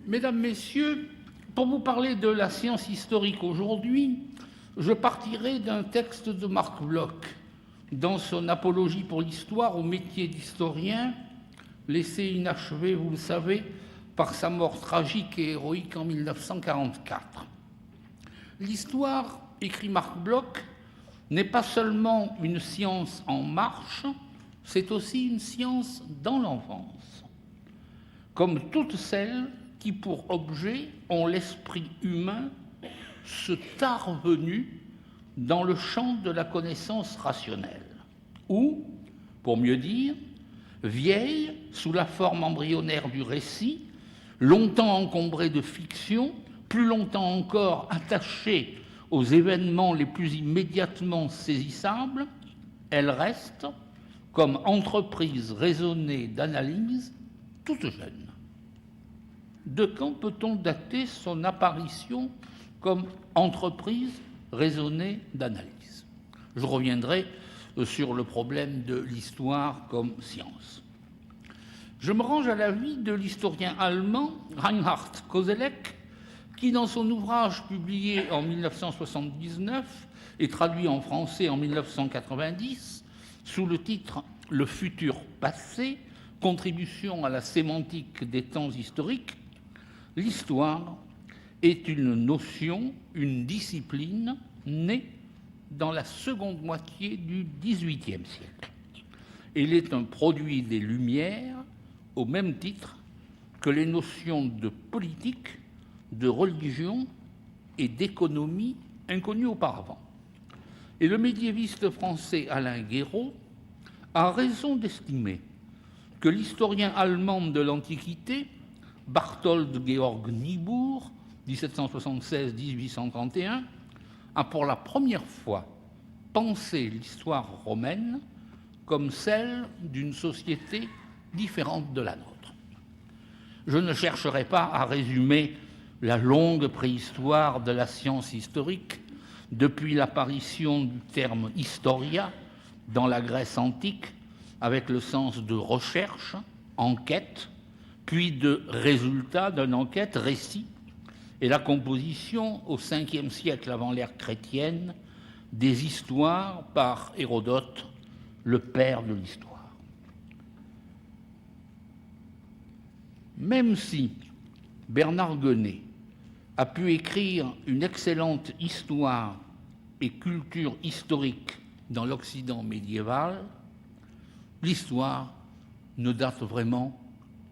Mesdames, Messieurs, pour vous parler de la science historique aujourd'hui, je partirai d'un texte de Marc Bloch dans son apologie pour l'histoire au métier d'historien, laissé inachevé, vous le savez, par sa mort tragique et héroïque en 1944. L'histoire, écrit Marc Bloch, n'est pas seulement une science en marche, c'est aussi une science dans l'enfance, comme toutes celles qui, pour objet, ont l'esprit humain se tard venu dans le champ de la connaissance rationnelle, ou, pour mieux dire, vieille sous la forme embryonnaire du récit, longtemps encombrée de fiction, plus longtemps encore attachée aux événements les plus immédiatement saisissables, elle reste, comme entreprise raisonnée d'analyse, toute jeune. De quand peut-on dater son apparition comme entreprise raisonnée d'analyse? Je reviendrai sur le problème de l'histoire comme science. Je me range à l'avis de l'historien allemand Reinhard Koselleck, qui, dans son ouvrage publié en 1979 et traduit en français en 1990, sous le titre « Le futur passé, contribution à la sémantique des temps historiques », l'histoire est une notion, une discipline née dans la seconde moitié du XVIIIe siècle. Elle est un produit des Lumières au même titre que les notions de politique, de religion et d'économie inconnues auparavant. Et le médiéviste français Alain Guéraud a raison d'estimer que l'historien allemand de l'Antiquité, Barthold Georg Niebuhr, 1776-1831, a pour la première fois pensé l'histoire romaine comme celle d'une société différente de la nôtre. Je ne chercherai pas à résumer la longue préhistoire de la science historique depuis l'apparition du terme « historia » dans la Grèce antique avec le sens de recherche, enquête, puis de résultat d'une enquête, récit, et la composition au Ve siècle avant l'ère chrétienne des histoires par Hérodote, le père de l'histoire. Même si Bernard Guenet a pu écrire une excellente histoire et culture historique dans l'Occident médiéval, l'histoire ne date vraiment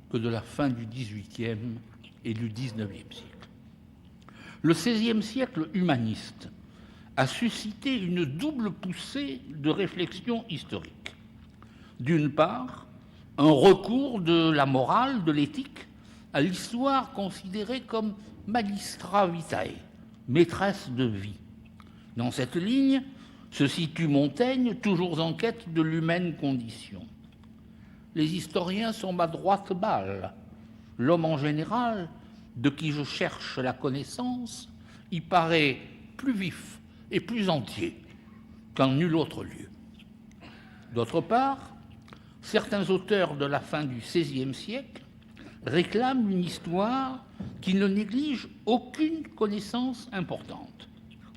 que de la fin du XVIIIe et du XIXe siècle. Le XVIe siècle humaniste a suscité une double poussée de réflexion historique. D'une part, un recours de la morale, de l'éthique, à l'histoire considérée comme magistra vitae, maîtresse de vie. Dans cette ligne se situe Montaigne, toujours en quête de l'humaine condition. Les historiens sont ma droite balle. L'homme en général, de qui je cherche la connaissance, y paraît plus vif et plus entier qu'en nul autre lieu. D'autre part, certains auteurs de la fin du XVIe siècle réclament une histoire qui ne néglige aucune connaissance importante,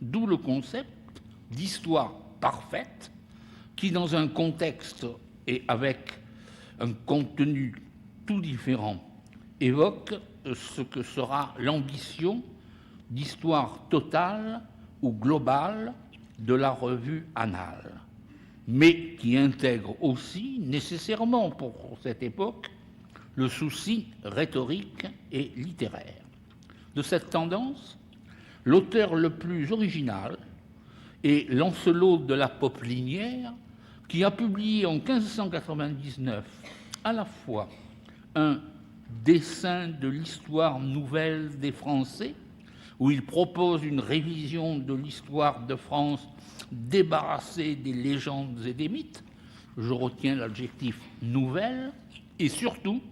d'où le concept d'histoire parfaite qui, dans un contexte et avec un contenu tout différent, évoque ce que sera l'ambition d'histoire totale ou globale de la revue annale, mais qui intègre aussi nécessairement pour cette époque le souci rhétorique et littéraire. De cette tendance, l'auteur le plus original est Lancelot de la Popelinière, qui a publié en 1599 à la fois un dessin de l'histoire nouvelle des Français, où il propose une révision de l'histoire de France débarrassée des légendes et des mythes, je retiens l'adjectif « nouvelle », et surtout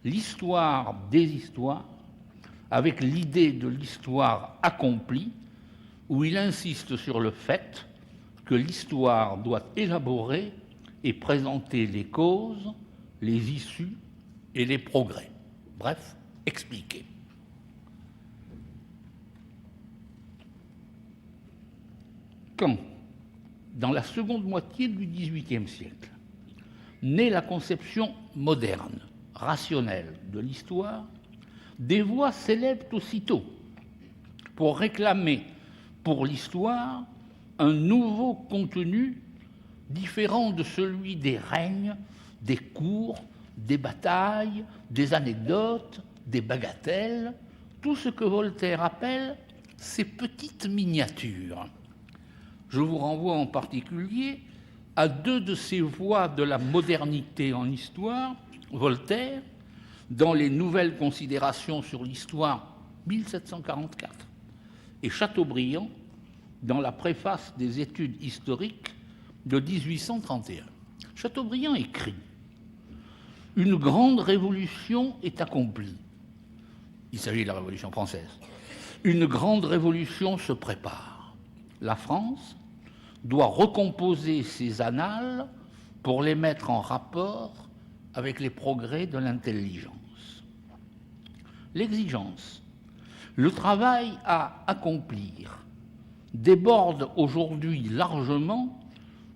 l'histoire des histoires, avec l'idée de l'histoire accomplie, où il insiste sur le fait que l'histoire doit élaborer et présenter les causes, les issues et les progrès. Bref, expliquer. quand, dans la seconde moitié du XVIIIe siècle, naît la conception moderne, rationnelle de l'histoire, des voix s'élèvent aussitôt pour réclamer pour l'histoire un nouveau contenu différent de celui des règnes, des cours, des batailles, des anecdotes, des bagatelles, tout ce que Voltaire appelle ces petites miniatures. Je vous renvoie en particulier à deux de ces voix de la modernité en histoire, Voltaire, dans les Nouvelles considérations sur l'histoire 1744, et Chateaubriand, dans la préface des études historiques de 1831. Chateaubriand écrit « Une grande révolution est accomplie ». Il s'agit de la Révolution française. Une grande révolution se prépare. La France doit recomposer ses annales pour les mettre en rapport avec les progrès de l'intelligence. L'exigence, le travail à accomplir, déborde aujourd'hui largement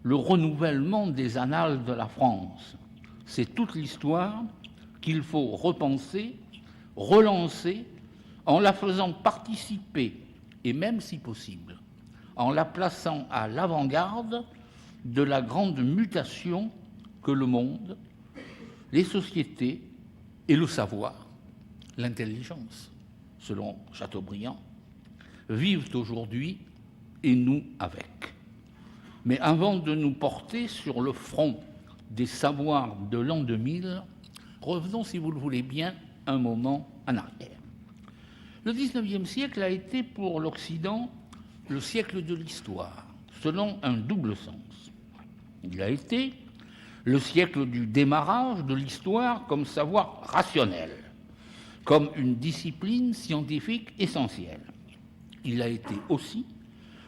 le renouvellement des annales de la France. C'est toute l'histoire qu'il faut repenser, relancer, en la faisant participer, et même si possible, en la plaçant à l'avant-garde de la grande mutation que le monde, les sociétés et le savoir, l'intelligence, selon Chateaubriand, vivent aujourd'hui et nous avec. Mais avant de nous porter sur le front des savoirs de l'an 2000, revenons, si vous le voulez bien, un moment en arrière. Le XIXe siècle a été pour l'Occident le siècle de l'histoire, selon un double sens. Il a été le siècle du démarrage de l'histoire comme savoir rationnel, comme une discipline scientifique essentielle. Il a été aussi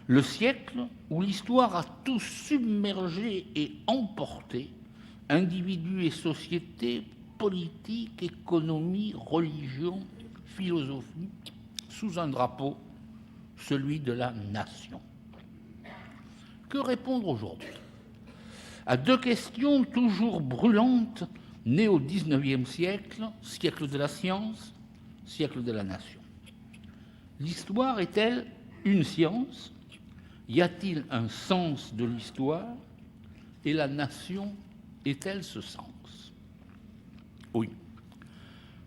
le siècle où l'histoire a tout submergé et emporté, individus et sociétés, politique, économie, religion, philosophie, sous un drapeau, celui de la nation. Que répondre aujourd'hui à deux questions toujours brûlantes, nées au XIXe siècle, siècle de la science, siècle de la nation? L'histoire est-elle une science? Y a-t-il un sens de l'histoire? Et la nation est-elle ce sens? Oui,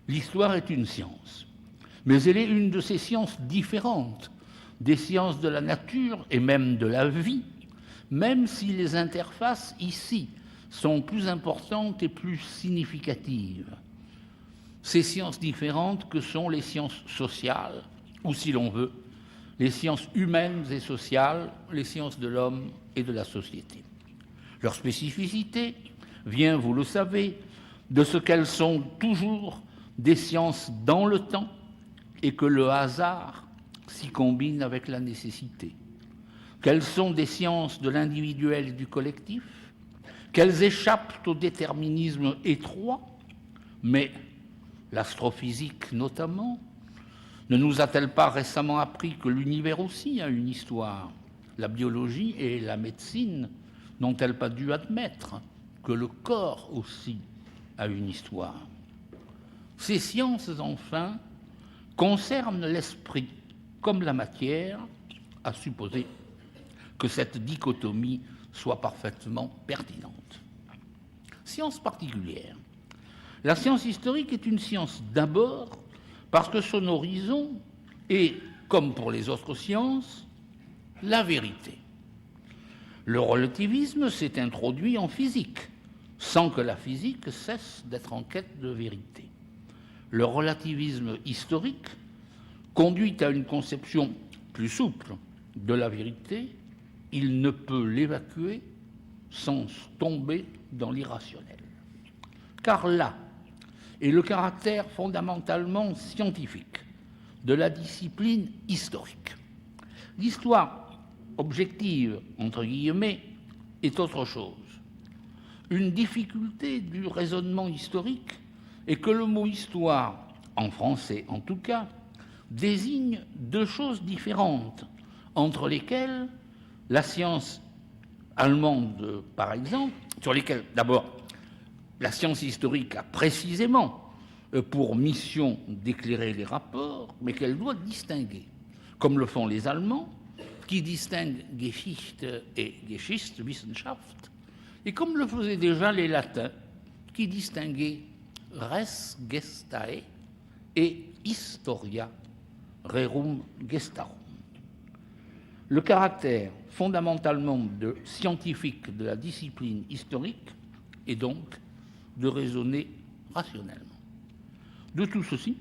l'histoire est une science, mais elle est une de ces sciences différentes des sciences de la nature et même de la vie, même si les interfaces ici sont plus importantes et plus significatives. Ces sciences différentes que sont les sciences sociales, ou si l'on veut, les sciences humaines et sociales, les sciences de l'homme et de la société. Leur spécificité vient, vous le savez, de ce qu'elles sont toujours des sciences dans le temps et que le hasard s'y combine avec la nécessité. Qu'elles sont des sciences de l'individuel et du collectif, qu'elles échappent au déterminisme étroit, mais l'astrophysique notamment, ne nous a-t-elle pas récemment appris que l'univers aussi a une histoire? La biologie et la médecine n'ont-elles pas dû admettre que le corps aussi a une histoire? Ces sciences, enfin, concernent l'esprit comme la matière, à supposer que cette dichotomie soit parfaitement pertinente. Science particulière. La science historique est une science d'abord parce que son horizon est, comme pour les autres sciences, la vérité. Le relativisme s'est introduit en physique, sans que la physique cesse d'être en quête de vérité. Le relativisme historique conduit à une conception plus souple de la vérité. Il ne peut l'évacuer sans tomber dans l'irrationnel. Car là est le caractère fondamentalement scientifique de la discipline historique. L'histoire objective, entre guillemets, est autre chose. Une difficulté du raisonnement historique est que le mot « histoire », en français en tout cas, désigne deux choses différentes, entre lesquelles la science allemande, par exemple, sur lesquelles, d'abord, la science historique a précisément pour mission d'éclairer les rapports, mais qu'elle doit distinguer, comme le font les Allemands, qui distinguent Geschichte et Geschichtswissenschaft, et comme le faisaient déjà les Latins, qui distinguaient res gestae et historia rerum gestarum. Le caractère fondamentalement scientifique de la discipline historique est donc de raisonner rationnellement. De tout ceci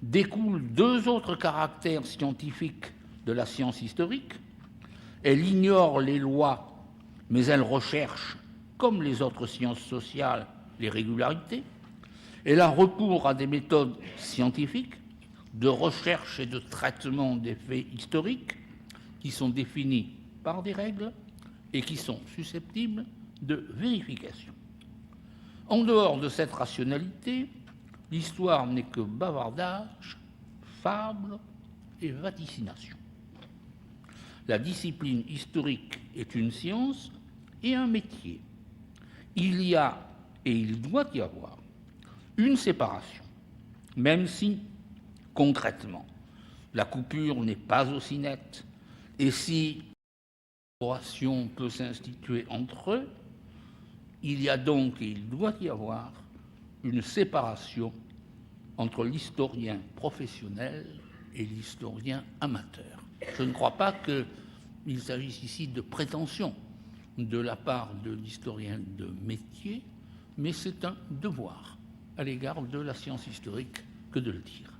découlent deux autres caractères scientifiques de la science historique. Elle ignore les lois, mais elle recherche, comme les autres sciences sociales, les régularités. Elle a recours à des méthodes scientifiques de recherche et de traitement des faits historiques qui sont définies par des règles et qui sont susceptibles de vérification. En dehors de cette rationalité, l'histoire n'est que bavardage, fable et vaticination. La discipline historique est une science et un métier. Il y a et il doit y avoir une séparation, même si, concrètement, la coupure n'est pas aussi nette, et si la collaboration peut s'instituer entre eux, il y a donc et il doit y avoir une séparation entre l'historien professionnel et l'historien amateur. Je ne crois pas qu'il s'agisse ici de prétention de la part de l'historien de métier, mais c'est un devoir à l'égard de la science historique que de le dire.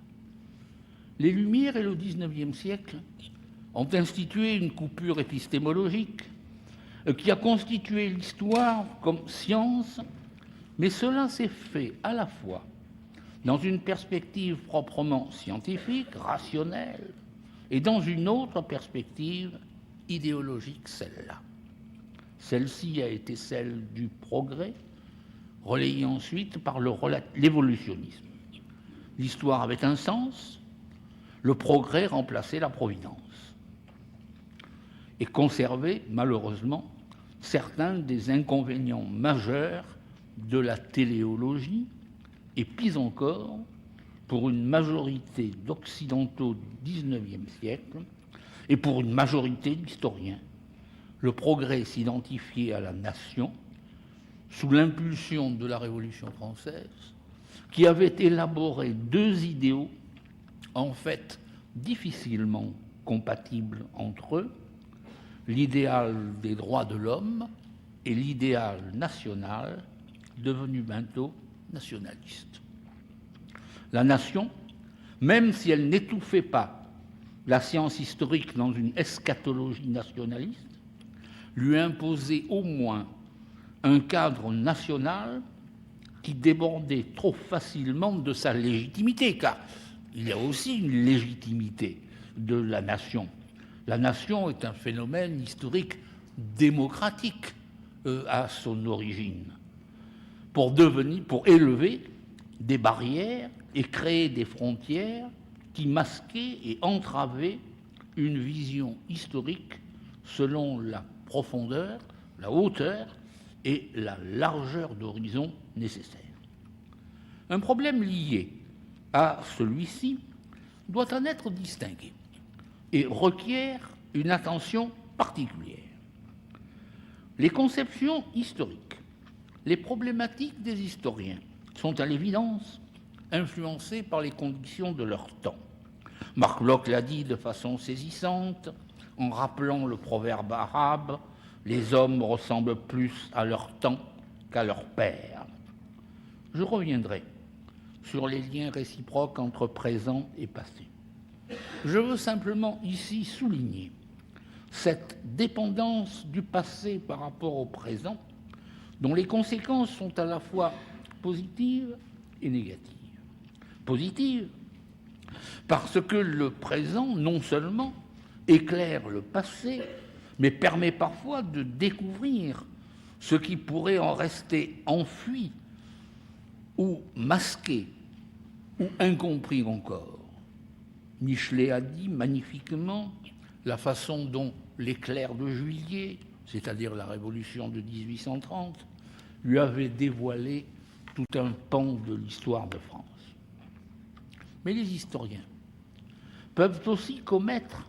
Les Lumières et le XIXe siècle ont institué une coupure épistémologique qui a constitué l'histoire comme science, mais cela s'est fait à la fois dans une perspective proprement scientifique, rationnelle, et dans une autre perspective idéologique, celle-là. Celle-ci a été celle du progrès, relayée ensuite par l'évolutionnisme. L'histoire avait un sens, le progrès remplaçait la providence, et conservait malheureusement certains des inconvénients majeurs de la téléologie, et pis encore, pour une majorité d'occidentaux du XIXe siècle et pour une majorité d'historiens, le progrès s'identifiait à la nation sous l'impulsion de la Révolution française, qui avait élaboré deux idéaux en fait difficilement compatibles entre eux, l'idéal des droits de l'homme et l'idéal national devenu bientôt nationaliste. La nation, même si elle n'étouffait pas la science historique dans une eschatologie nationaliste, lui imposait au moins un cadre national qui débordait trop facilement de sa légitimité, car il y a aussi une légitimité de la nation. La nation est un phénomène historique démocratique à son origine, pour élever des barrières et créer des frontières qui masquaient et entravaient une vision historique selon la profondeur, la hauteur et la largeur d'horizon nécessaires. Un problème lié à celui-ci doit en être distingué et requiert une attention particulière. Les conceptions historiques, les problématiques des historiens sont à l'évidence influencées par les conditions de leur temps. Marc Bloch l'a dit de façon saisissante en rappelant le proverbe arabe « Les hommes ressemblent plus à leur temps qu'à leur père ». Je reviendrai sur les liens réciproques entre présent et passé. Je veux simplement ici souligner cette dépendance du passé par rapport au présent, dont les conséquences sont à la fois positives et négatives. Positives, parce que le présent, non seulement éclaire le passé, mais permet parfois de découvrir ce qui pourrait en rester enfoui ou masqué ou incompris encore. Michelet a dit magnifiquement « la façon dont l'éclair de juillet, c'est-à-dire la révolution de 1830, lui avait dévoilé tout un pan de l'histoire de France. Mais les historiens peuvent aussi commettre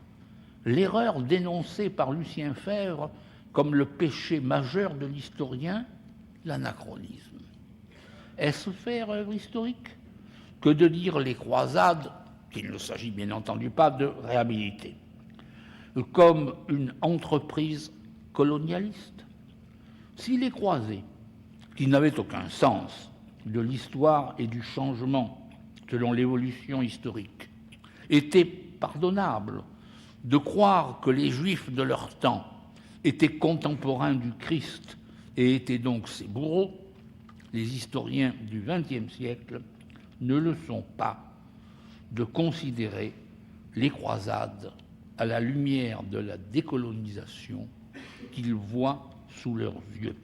l'erreur dénoncée par Lucien Febvre comme le péché majeur de l'historien, l'anachronisme. Est-ce faire œuvre historique que de dire les croisades, qu'il ne s'agit bien entendu pas de réhabiliter, comme une entreprise colonialiste? Si les croisés, qui n'avaient aucun sens de l'histoire et du changement selon l'évolution historique, étaient pardonnables de croire que les Juifs de leur temps étaient contemporains du Christ et étaient donc ses bourreaux, les historiens du XXe siècle ne le sont pas de considérer les croisades à la lumière de la décolonisation qu'ils voient sous leurs yeux.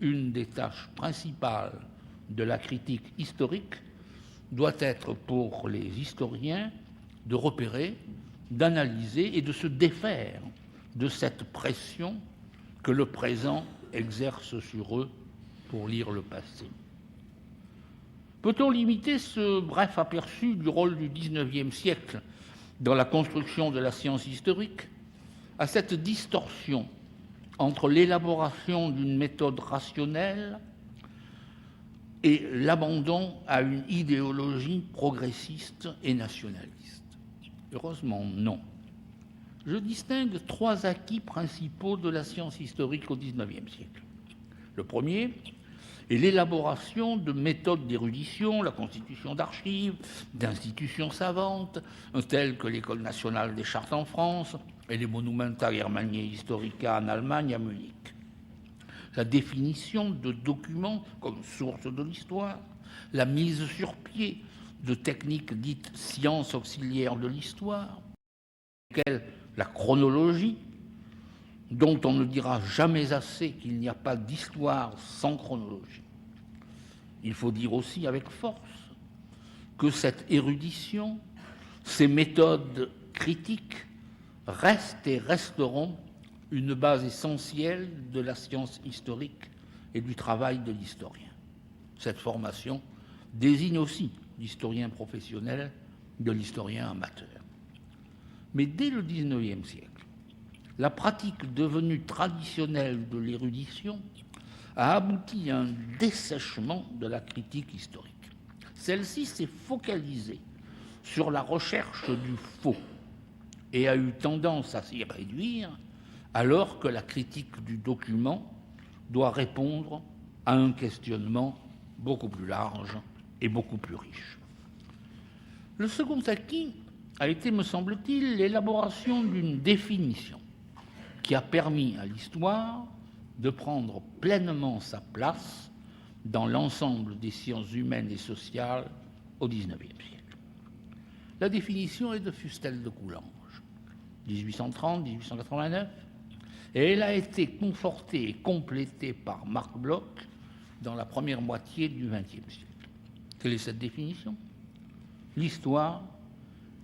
Une des tâches principales de la critique historique doit être pour les historiens de repérer, d'analyser et de se défaire de cette pression que le présent exerce sur eux pour lire le passé. Peut-on limiter ce bref aperçu du rôle du XIXe siècle dans la construction de la science historique à cette distorsion entre l'élaboration d'une méthode rationnelle et l'abandon à une idéologie progressiste et nationaliste? Heureusement, non. Je distingue trois acquis principaux de la science historique au XIXe siècle. Le premier est l'élaboration de méthodes d'érudition, la constitution d'archives, d'institutions savantes, telles que l'École nationale des chartes en France et les Monumenta Germaniae Historica en Allemagne à Munich. La définition de documents comme source de l'histoire, la mise sur pied de techniques dites sciences auxiliaires de l'histoire, lesquelles la chronologie, dont on ne dira jamais assez qu'il n'y a pas d'histoire sans chronologie. Il faut dire aussi avec force que cette érudition, ces méthodes critiques restent et resteront une base essentielle de la science historique et du travail de l'historien. Cette formation désigne aussi l'historien professionnel de l'historien amateur. Mais dès le XIXe siècle, la pratique devenue traditionnelle de l'érudition a abouti à un dessèchement de la critique historique. Celle-ci s'est focalisée sur la recherche du faux et a eu tendance à s'y réduire, alors que la critique du document doit répondre à un questionnement beaucoup plus large et beaucoup plus riche. Le second acquis a été, me semble-t-il, l'élaboration d'une définition qui a permis à l'histoire de prendre pleinement sa place dans l'ensemble des sciences humaines et sociales au XIXe siècle. La définition est de Fustel de Coulanges, 1830-1889, et elle a été confortée et complétée par Marc Bloch dans la première moitié du XXe siècle. Quelle est cette définition? L'histoire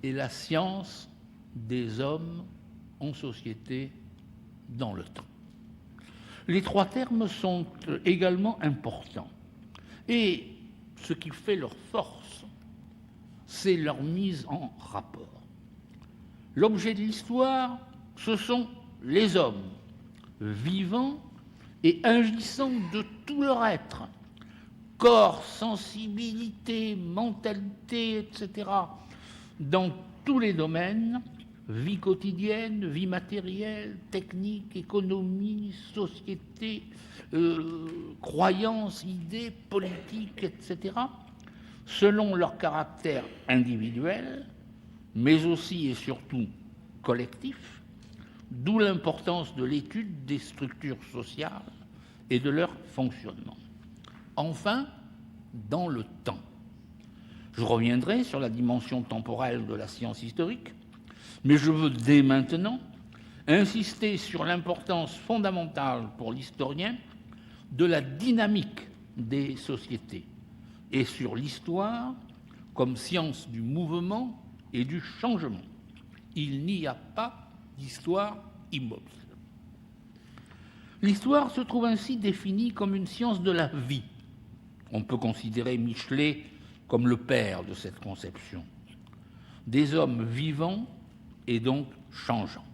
est la science des hommes en société dans le temps. Les trois termes sont également importants. Et ce qui fait leur force, c'est leur mise en rapport. L'objet de l'histoire, ce sont les hommes, vivants et agissant de tout leur être, corps, sensibilité, mentalité, etc., dans tous les domaines, vie quotidienne, vie matérielle, technique, économie, société, croyances, idées, politiques, etc., selon leur caractère individuel, mais aussi et surtout collectif, d'où l'importance de l'étude des structures sociales et de leur fonctionnement. Enfin, dans le temps. Je reviendrai sur la dimension temporelle de la science historique, mais je veux dès maintenant insister sur l'importance fondamentale pour l'historien de la dynamique des sociétés et sur l'histoire comme science du mouvement et du changement. Il n'y a pas d'histoire immobile. L'histoire se trouve ainsi définie comme une science de la vie. On peut considérer Michelet comme le père de cette conception. Des hommes vivants et donc changeants.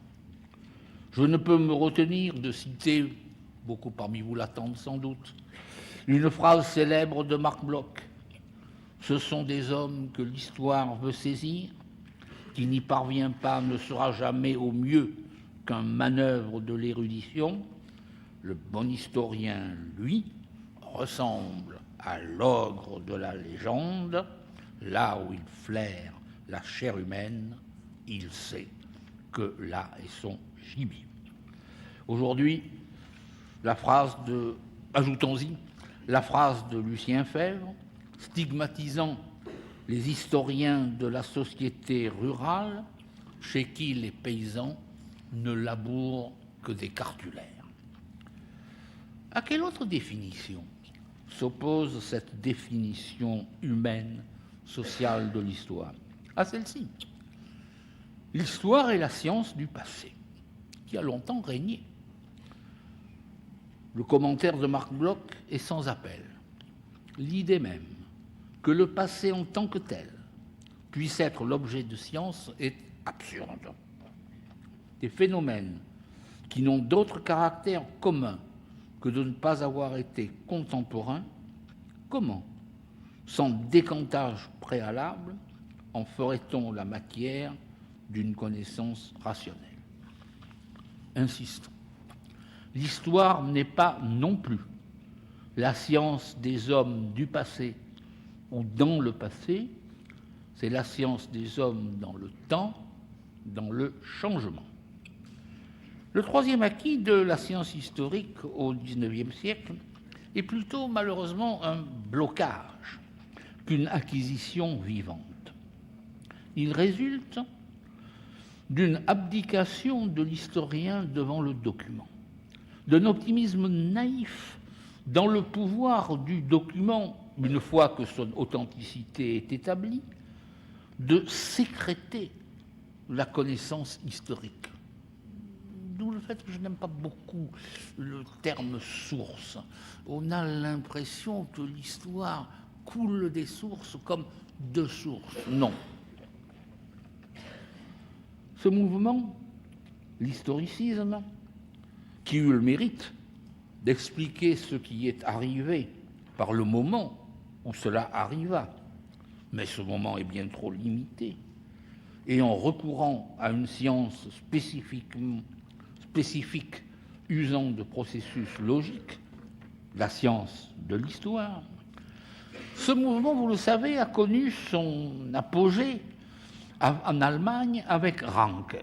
Je ne peux me retenir de citer, beaucoup parmi vous l'attendent sans doute, une phrase célèbre de Marc Bloch. Ce sont des hommes que l'histoire veut saisir, qui n'y parvient pas ne sera jamais au mieux qu'un manœuvre de l'érudition. Le bon historien, lui, ressemble à l'ogre de la légende. Là où il flaire la chair humaine, il sait que là est son gibier. Aujourd'hui, ajoutons-y la phrase de Lucien Febvre, stigmatisant les historiens de la société rurale, chez qui les paysans ne labourent que des cartulaires. À quelle autre définition s'oppose cette définition humaine, sociale de l'histoire? À celle-ci. L'histoire est la science du passé, qui a longtemps régné. Le commentaire de Marc Bloch est sans appel. L'idée même que le passé en tant que tel puisse être l'objet de science est absurde. Des phénomènes qui n'ont d'autre caractère commun que de ne pas avoir été contemporains, comment, sans décantage préalable, en ferait-on la matière d'une connaissance rationnelle? Insistons. L'histoire n'est pas non plus la science des hommes du passé ou dans le passé, c'est la science des hommes dans le temps, dans le changement. Le troisième acquis de la science historique au XIXe siècle est plutôt malheureusement un blocage qu'une acquisition vivante. Il résulte d'une abdication de l'historien devant le document, d'un optimisme naïf dans le pouvoir du document, une fois que son authenticité est établie, de sécréter la connaissance historique. D'où le fait que je n'aime pas beaucoup le terme source. On a l'impression que l'histoire coule des sources comme de sources. Non. Ce mouvement, l'historicisme, qui eut le mérite d'expliquer ce qui est arrivé par le moment où cela arriva, mais ce moment est bien trop limité, et en recourant à une science spécifique usant de processus logiques, la science de l'histoire, ce mouvement, vous le savez, a connu son apogée en Allemagne avec Ranke,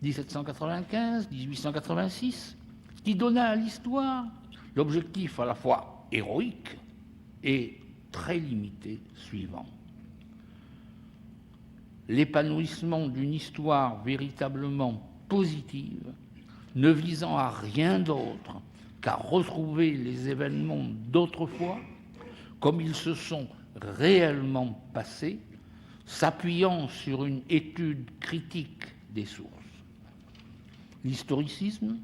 1795-1886, qui donna à l'histoire l'objectif à la fois héroïque et très limité suivant. L'épanouissement d'une histoire véritablement positive, ne visant à rien d'autre qu'à retrouver les événements d'autrefois comme ils se sont réellement passés, s'appuyant sur une étude critique des sources. L'historicisme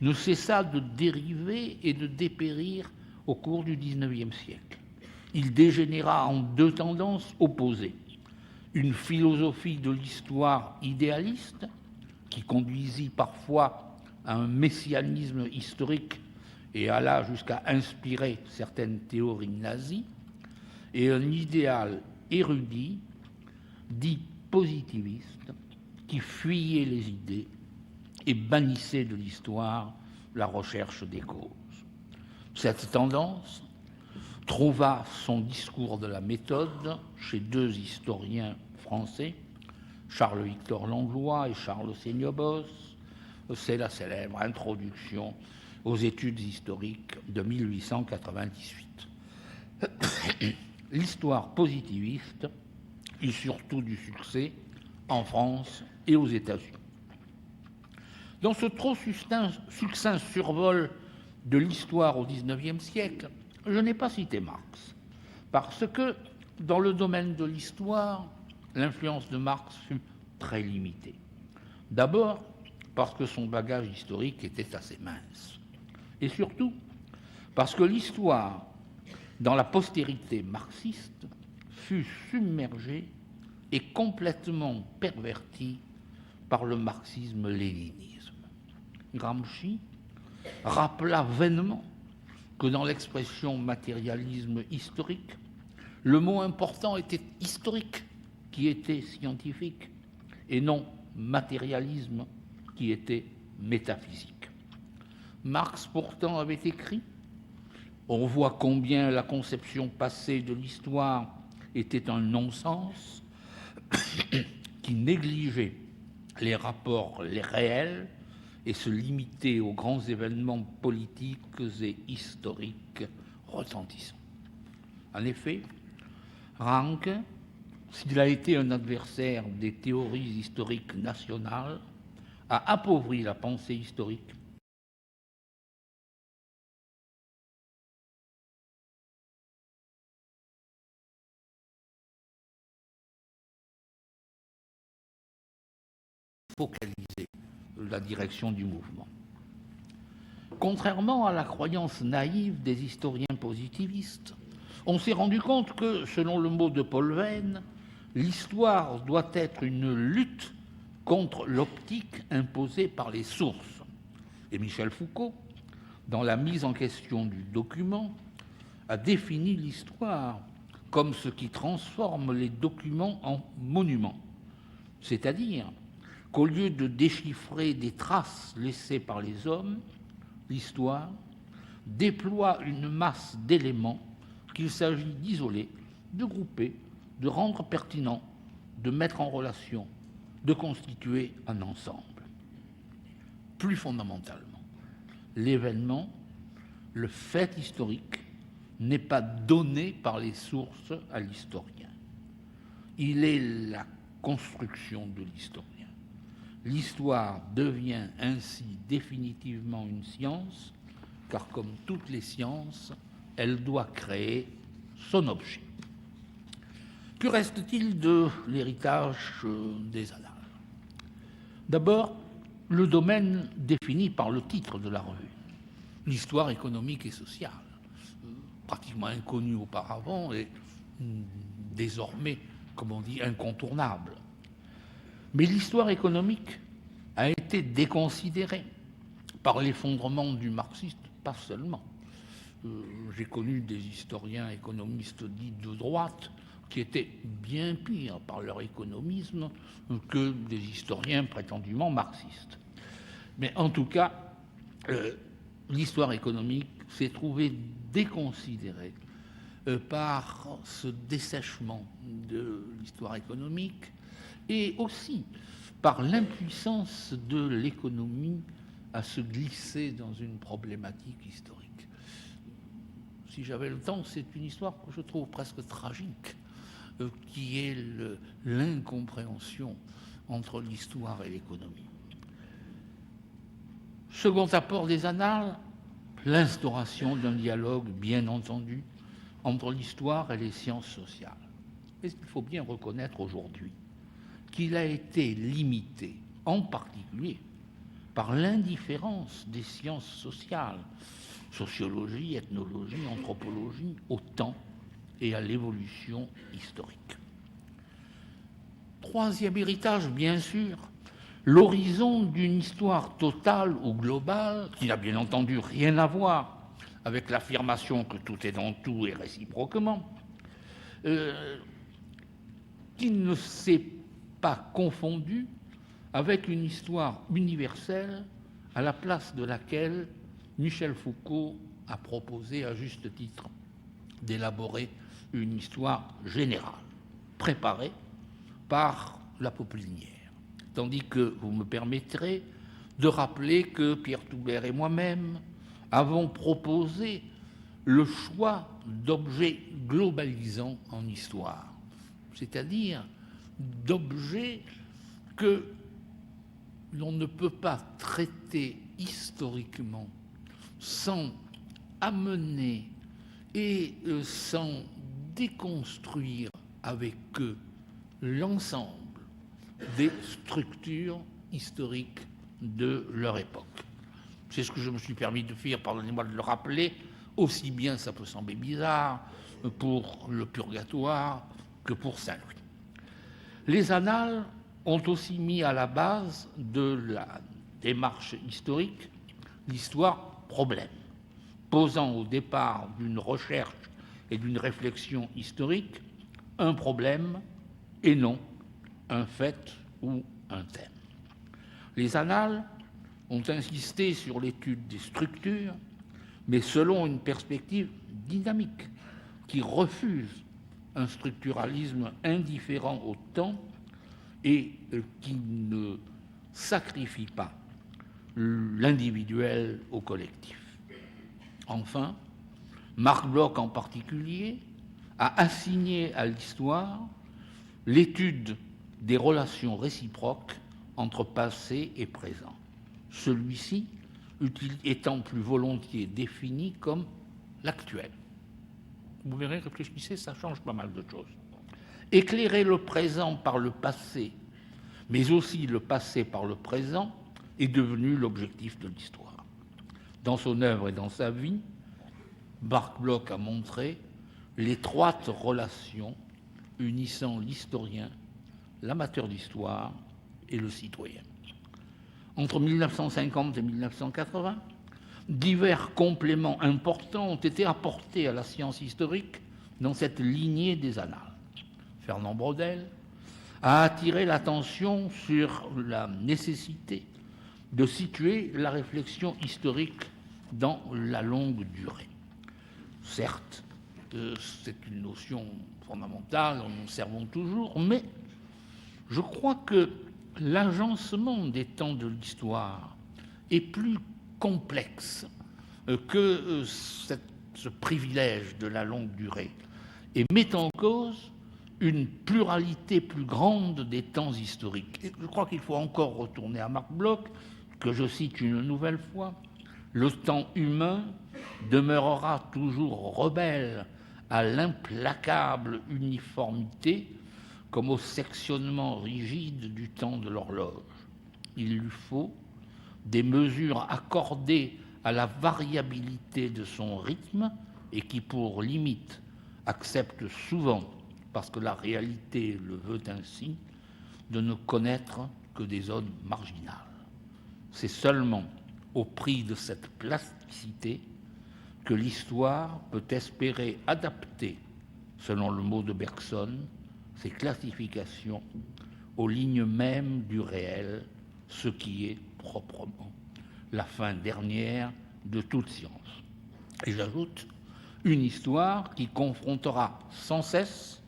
ne cessa de dériver et de dépérir au cours du XIXe siècle. Il dégénéra en deux tendances opposées. Une philosophie de l'histoire idéaliste, qui conduisit parfois à un messianisme historique et alla jusqu'à inspirer certaines théories nazies, et un idéal érudit, dit positiviste, qui fuyait les idées et bannissait de l'histoire la recherche des causes. Cette tendance trouva son discours de la méthode chez deux historiens français, Charles-Victor Langlois et Charles Seignobos. C'est la célèbre introduction aux études historiques de 1898. L'histoire positiviste eut surtout du succès en France et aux États-Unis. Dans ce trop succinct survol de l'histoire au XIXe siècle, je n'ai pas cité Marx, parce que dans le domaine de l'histoire, l'influence de Marx fut très limitée. D'abord, parce que son bagage historique était assez mince. Et surtout, parce que l'histoire, dans la postérité marxiste, fut submergée et complètement pervertie par le marxisme-léninisme. Gramsci rappela vainement que dans l'expression matérialisme historique, le mot important était historique, qui était scientifique, et non matérialisme, qui était métaphysique. Marx, pourtant, avait écrit « On voit combien la conception passée de l'histoire était un non-sens qui négligeait les rapports les réels et se limitait aux grands événements politiques et historiques retentissants. » En effet, Ranke, s'il a été un adversaire des théories historiques nationales, a appauvri la pensée historique focaliser la direction du mouvement. Contrairement à la croyance naïve des historiens positivistes, on s'est rendu compte que, selon le mot de Paul Venn, l'histoire doit être une lutte contre l'optique imposée par les sources. Et Michel Foucault, dans la mise en question du document, a défini l'histoire comme ce qui transforme les documents en monuments, c'est-à-dire qu'au lieu de déchiffrer des traces laissées par les hommes, l'histoire déploie une masse d'éléments qu'il s'agit d'isoler, de grouper, de rendre pertinents, de mettre en relation, de constituer un ensemble. Plus fondamentalement, l'événement, le fait historique, n'est pas donné par les sources à l'historien. Il est la construction de l'historien. L'histoire devient ainsi définitivement une science, car comme toutes les sciences, elle doit créer son objet. Que reste-t-il de l'héritage des annales? D'abord, le domaine défini par le titre de la revue, l'histoire économique et sociale, pratiquement inconnue auparavant et désormais, comme on dit, incontournable. Mais l'histoire économique a été déconsidérée par l'effondrement du marxisme, pas seulement. J'ai connu des historiens économistes dits de droite qui étaient bien pires par leur économisme que des historiens prétendument marxistes. Mais en tout cas, l'histoire économique s'est trouvée déconsidérée par ce dessèchement de l'histoire économique et aussi par l'impuissance de l'économie à se glisser dans une problématique historique. Si j'avais le temps, c'est une histoire que je trouve presque tragique, qui est l'incompréhension entre l'histoire et l'économie. Second apport des annales, l'instauration d'un dialogue, bien entendu, entre l'histoire et les sciences sociales. Mais il faut bien reconnaître aujourd'hui qu'il a été limité, en particulier, par l'indifférence des sciences sociales, sociologie, ethnologie, anthropologie, au temps et à l'évolution historique. Troisième héritage, bien sûr, l'horizon d'une histoire totale ou globale, qui n'a bien entendu rien à voir avec l'affirmation que tout est dans tout et réciproquement, qui ne s'est pas confondu avec une histoire universelle à la place de laquelle Michel Foucault a proposé à juste titre d'élaborer une histoire générale, préparée par la Poplinière. Tandis que vous me permettrez de rappeler que Pierre Toubert et moi-même avons proposé le choix d'objets globalisants en histoire, c'est-à-dire d'objets que l'on ne peut pas traiter historiquement sans amener et sans déconstruire avec eux l'ensemble des structures historiques de leur époque. C'est ce que je me suis permis de faire, pardonnez-moi de le rappeler, aussi bien, ça peut sembler bizarre, pour le Purgatoire que pour Saint-Louis. Les annales ont aussi mis à la base de la démarche historique l'histoire problème, posant au départ d'une recherche et d'une réflexion historique un problème et non un fait ou un thème. Les annales ont insisté sur l'étude des structures, mais selon une perspective dynamique qui refuse un structuralisme indifférent au temps et qui ne sacrifie pas l'individuel au collectif. Enfin, Marc Bloch en particulier a assigné à l'histoire l'étude des relations réciproques entre passé et présent, celui-ci étant plus volontiers défini comme l'actuel. Vous verrez, réfléchissez, ça change pas mal de choses. Éclairer le présent par le passé, mais aussi le passé par le présent, est devenu l'objectif de l'histoire. Dans son œuvre et dans sa vie, Marc Bloch a montré l'étroite relation unissant l'historien, l'amateur d'histoire et le citoyen. Entre 1950 et 1980, divers compléments importants ont été apportés à la science historique dans cette lignée des annales. Fernand Braudel a attiré l'attention sur la nécessité de situer la réflexion historique dans la longue durée. Certes, c'est une notion fondamentale, nous en servons toujours, mais je crois que l'agencement des temps de l'histoire est plus complexe que ce privilège de la longue durée et met en cause une pluralité plus grande des temps historiques. Et je crois qu'il faut encore retourner à Marc Bloch, que je cite une nouvelle fois. Le temps humain demeurera toujours rebelle à l'implacable uniformité comme au sectionnement rigide du temps de l'horloge. Il lui faut des mesures accordées à la variabilité de son rythme et qui, pour limite, acceptent souvent, parce que la réalité le veut ainsi, de ne connaître que des zones marginales. C'est seulement au prix de cette plasticité que l'histoire peut espérer adapter, selon le mot de Bergson, ses classifications aux lignes mêmes du réel, ce qui est proprement la fin dernière de toute science. Et j'ajoute, une histoire qui confrontera sans cesse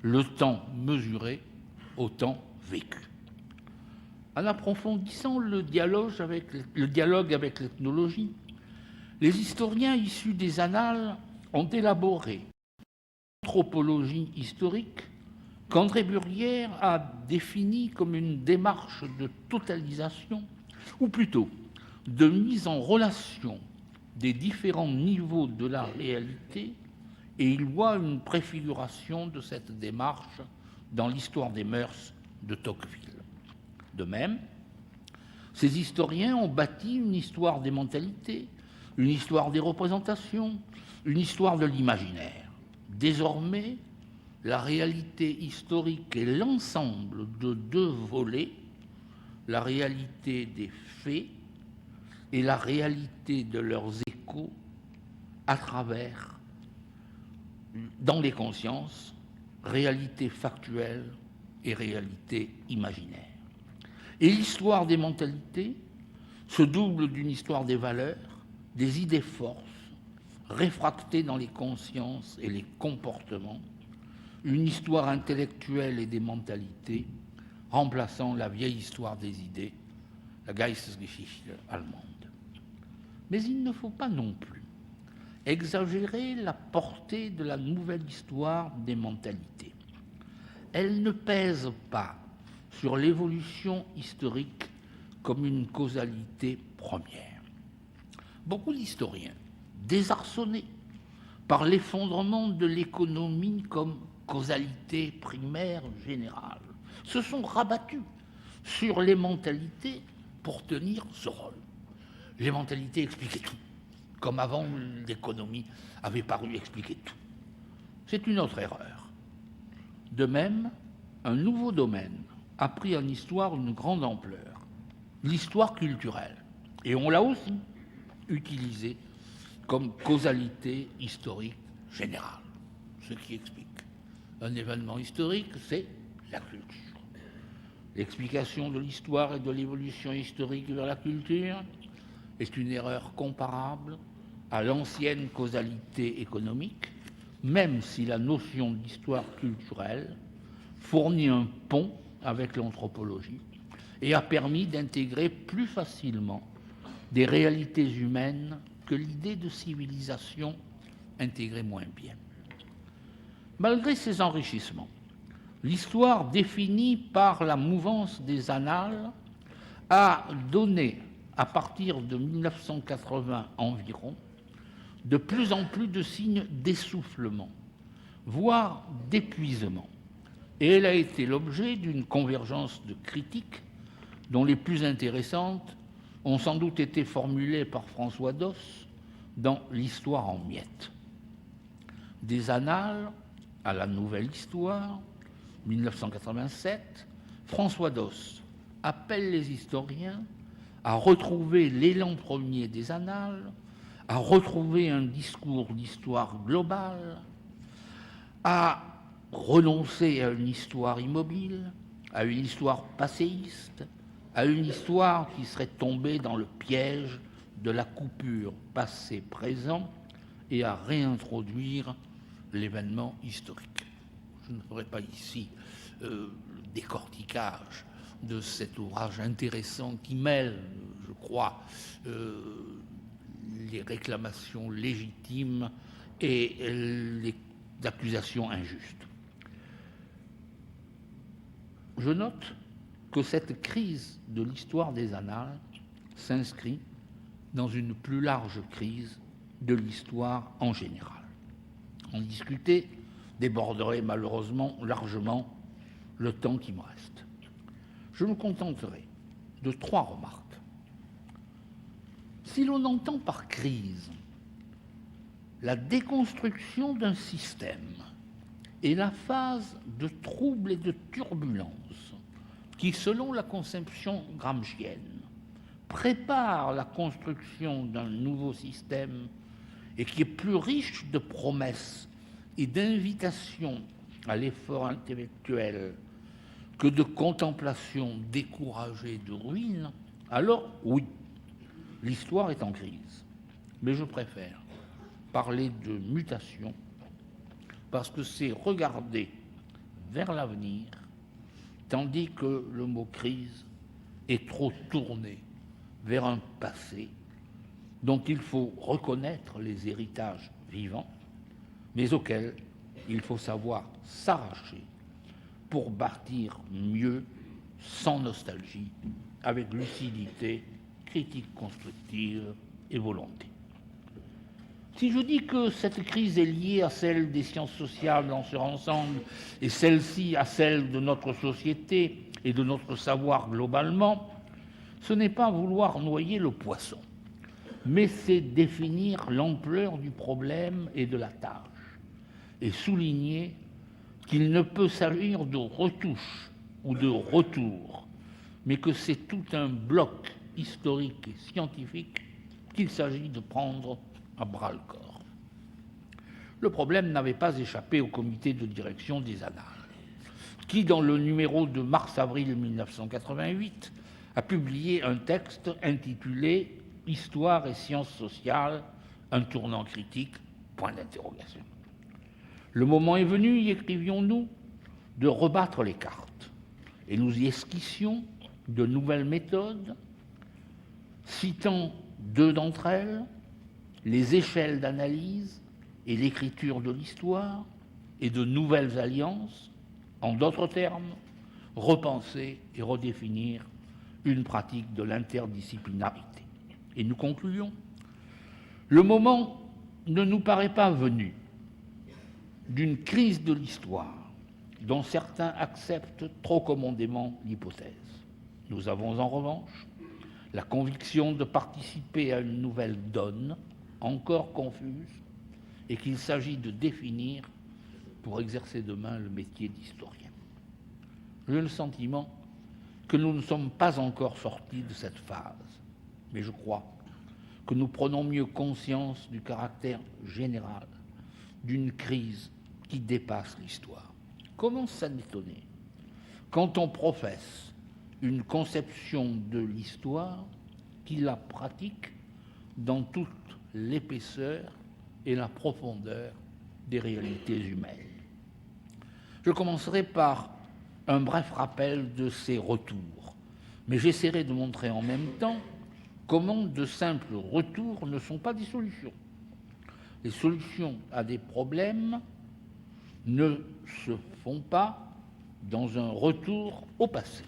le temps mesuré au temps vécu. En approfondissant le dialogue avec l'ethnologie, les historiens issus des annales ont élaboré une anthropologie historique qu'André Burrière a définie comme une démarche de totalisation, ou plutôt de mise en relation des différents niveaux de la réalité, et il voit une préfiguration de cette démarche dans l'histoire des mœurs de Tocqueville. De même, ces historiens ont bâti une histoire des mentalités, une histoire des représentations, une histoire de l'imaginaire. Désormais, la réalité historique est l'ensemble de deux volets, la réalité des faits et la réalité de leurs échos à travers, dans les consciences, réalité factuelle et réalité imaginaire. Et l'histoire des mentalités se double d'une histoire des valeurs, des idées forces, réfractées dans les consciences et les comportements, une histoire intellectuelle et des mentalités, remplaçant la vieille histoire des idées, la Geistesgeschichte allemande. Mais il ne faut pas non plus exagérer la portée de la nouvelle histoire des mentalités. Elle ne pèse pas sur l'évolution historique comme une causalité première. Beaucoup d'historiens, désarçonnés par l'effondrement de l'économie comme causalité primaire générale, se sont rabattus sur les mentalités pour tenir ce rôle. Les mentalités expliquaient tout, comme avant l'économie avait paru expliquer tout. C'est une autre erreur. De même, un nouveau domaine a pris en histoire une grande ampleur, l'histoire culturelle. Et on l'a aussi utilisé comme causalité historique générale. Ce qui explique un événement historique, c'est la culture. L'explication de l'histoire et de l'évolution historique vers la culture est une erreur comparable à l'ancienne causalité économique, même si la notion d'histoire culturelle fournit un pont avec l'anthropologie et a permis d'intégrer plus facilement des réalités humaines que l'idée de civilisation intégrait moins bien. Malgré ces enrichissements, l'histoire définie par la mouvance des annales a donné, à partir de 1980 environ, de plus en plus de signes d'essoufflement, voire d'épuisement. Et elle a été l'objet d'une convergence de critiques dont les plus intéressantes ont sans doute été formulées par François Doss dans L'Histoire en miettes. Des annales à la nouvelle histoire, 1987, François Doss appelle les historiens à retrouver l'élan premier des annales, à retrouver un discours d'histoire globale, à renoncer à une histoire immobile, à une histoire passéiste, à une histoire qui serait tombée dans le piège de la coupure passé-présent et à réintroduire l'événement historique. Je ne ferai pas ici le décortiquage de cet ouvrage intéressant qui mêle, je crois, les réclamations légitimes et les accusations injustes. Je note que cette crise de l'histoire des annales s'inscrit dans une plus large crise de l'histoire en général. En discuter déborderait malheureusement largement le temps qui me reste. Je me contenterai de 3 remarques. Si l'on entend par crise la déconstruction d'un système et la phase de trouble et de turbulence qui, selon la conception gramscienne, prépare la construction d'un nouveau système et qui est plus riche de promesses et d'invitations à l'effort intellectuel que de contemplation découragée de ruines, alors oui, l'histoire est en crise. Mais je préfère parler de mutation parce que c'est regarder vers l'avenir, tandis que le mot crise est trop tourné vers un passé dont il faut reconnaître les héritages vivants, mais auxquels il faut savoir s'arracher pour bâtir mieux, sans nostalgie, avec lucidité, critique constructive et volonté. Si je dis que cette crise est liée à celle des sciences sociales dans leur ensemble et celle-ci à celle de notre société et de notre savoir globalement, ce n'est pas vouloir noyer le poisson, mais c'est définir l'ampleur du problème et de la tâche et souligner qu'il ne peut s'agir de retouche ou de retour, mais que c'est tout un bloc historique et scientifique qu'il s'agit de prendre à bras-le-corps. Le problème n'avait pas échappé au comité de direction des Annales, qui, dans le numéro de mars-avril 1988, a publié un texte intitulé « Histoire et sciences sociales, un tournant critique ». Le moment est venu, y écrivions-nous, de rebattre les cartes, et nous y esquissions de nouvelles méthodes, citant 2 d'entre elles, les échelles d'analyse et l'écriture de l'histoire, et de nouvelles alliances, en d'autres termes, repenser et redéfinir une pratique de l'interdisciplinarité. Et nous concluons, le moment ne nous paraît pas venu d'une crise de l'histoire dont certains acceptent trop commodément l'hypothèse. Nous avons en revanche la conviction de participer à une nouvelle donne, encore confuse, et qu'il s'agit de définir pour exercer demain le métier d'historien. J'ai le sentiment que nous ne sommes pas encore sortis de cette phase, mais je crois que nous prenons mieux conscience du caractère général d'une crise qui dépasse l'histoire. Comment s'en étonner quand on professe une conception de l'histoire qui la pratique dans toute l'épaisseur et la profondeur des réalités humaines. Je commencerai par un bref rappel de ces retours, mais j'essaierai de montrer en même temps comment de simples retours ne sont pas des solutions. Les solutions à des problèmes ne se font pas dans un retour au passé.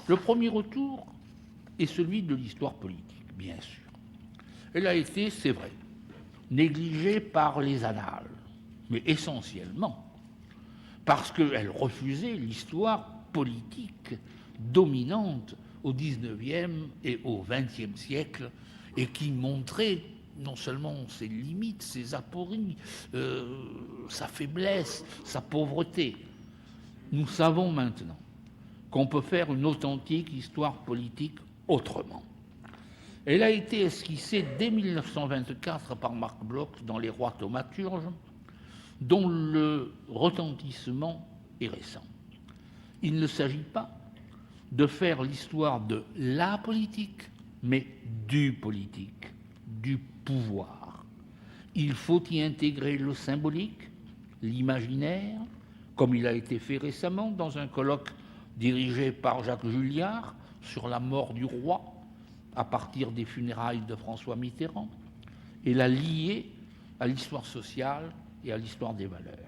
Le premier retour est celui de l'histoire politique, bien sûr. Elle a été, c'est vrai, négligée par les annales, mais essentiellement parce qu'elle refusait l'histoire politique dominante au XIXe et au XXe siècle et qui montrait non seulement ses limites, ses apories, sa faiblesse, sa pauvreté. Nous savons maintenant qu'on peut faire une authentique histoire politique autrement. Elle a été esquissée dès 1924 par Marc Bloch dans Les Rois thaumaturges, dont le retentissement est récent. Il ne s'agit pas de faire l'histoire de la politique, mais du politique, du pouvoir. Il faut y intégrer le symbolique, l'imaginaire, comme il a été fait récemment dans un colloque dirigé par Jacques Julliard sur la mort du roi à partir des funérailles de François Mitterrand, et la lier à l'histoire sociale et à l'histoire des valeurs.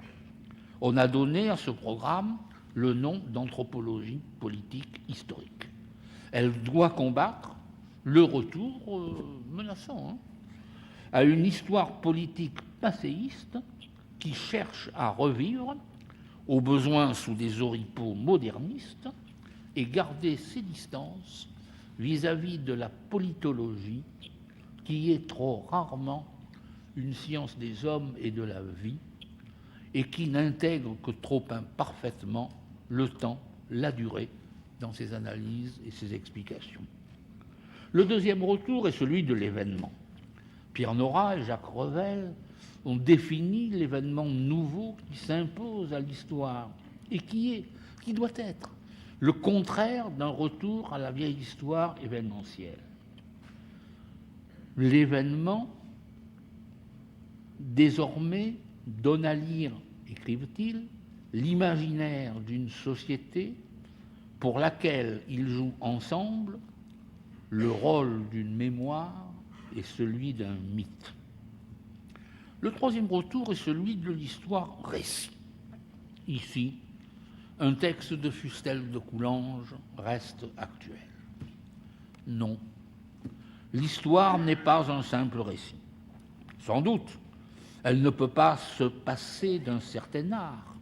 On a donné à ce programme le nom d'anthropologie politique historique. Elle doit combattre le retour menaçant à une histoire politique passéiste qui cherche à revivre, au besoin sous des oripeaux modernistes, et garder ses distances vis-à-vis de la politologie qui est trop rarement une science des hommes et de la vie et qui n'intègre que trop imparfaitement le temps, la durée dans ses analyses et ses explications. Le deuxième retour est celui de l'événement. Pierre Nora et Jacques Revel ont défini l'événement nouveau qui s'impose à l'histoire et qui doit être le contraire d'un retour à la vieille histoire événementielle. L'événement, désormais, donne à lire, écrivent-ils, l'imaginaire d'une société pour laquelle ils jouent ensemble le rôle d'une mémoire et celui d'un mythe. Le troisième retour est celui de l'histoire récit. Ici, un texte de Fustel de Coulanges reste actuel. Non, l'histoire n'est pas un simple récit. Sans doute, elle ne peut pas se passer d'un certain art.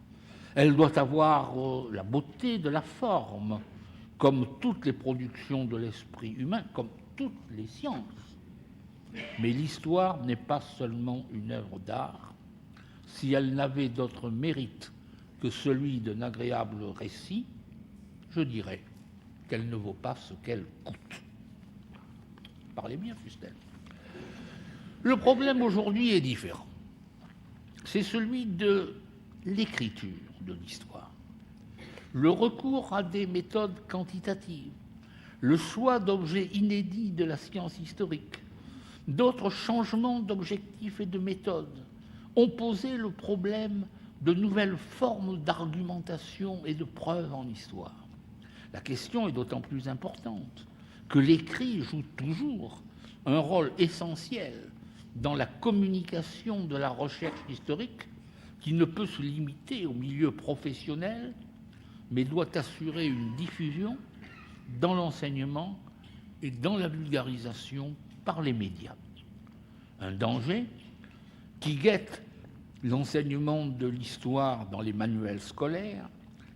Elle doit avoir la beauté de la forme, comme toutes les productions de l'esprit humain, comme toutes les sciences. Mais l'histoire n'est pas seulement une œuvre d'art. Si elle n'avait d'autre mérite que celui d'un agréable récit, je dirais qu'elle ne vaut pas ce qu'elle coûte. Parlez bien, Fustel. Le problème aujourd'hui est différent. C'est celui de l'écriture de l'histoire. Le recours à des méthodes quantitatives, le choix d'objets inédits de la science historique, d'autres changements d'objectifs et de méthodes ont posé le problème de nouvelles formes d'argumentation et de preuve en histoire. La question est d'autant plus importante que l'écrit joue toujours un rôle essentiel dans la communication de la recherche historique qui ne peut se limiter au milieu professionnel, mais doit assurer une diffusion dans l'enseignement et dans la vulgarisation par les médias. Un danger qui guette l'enseignement de l'histoire dans les manuels scolaires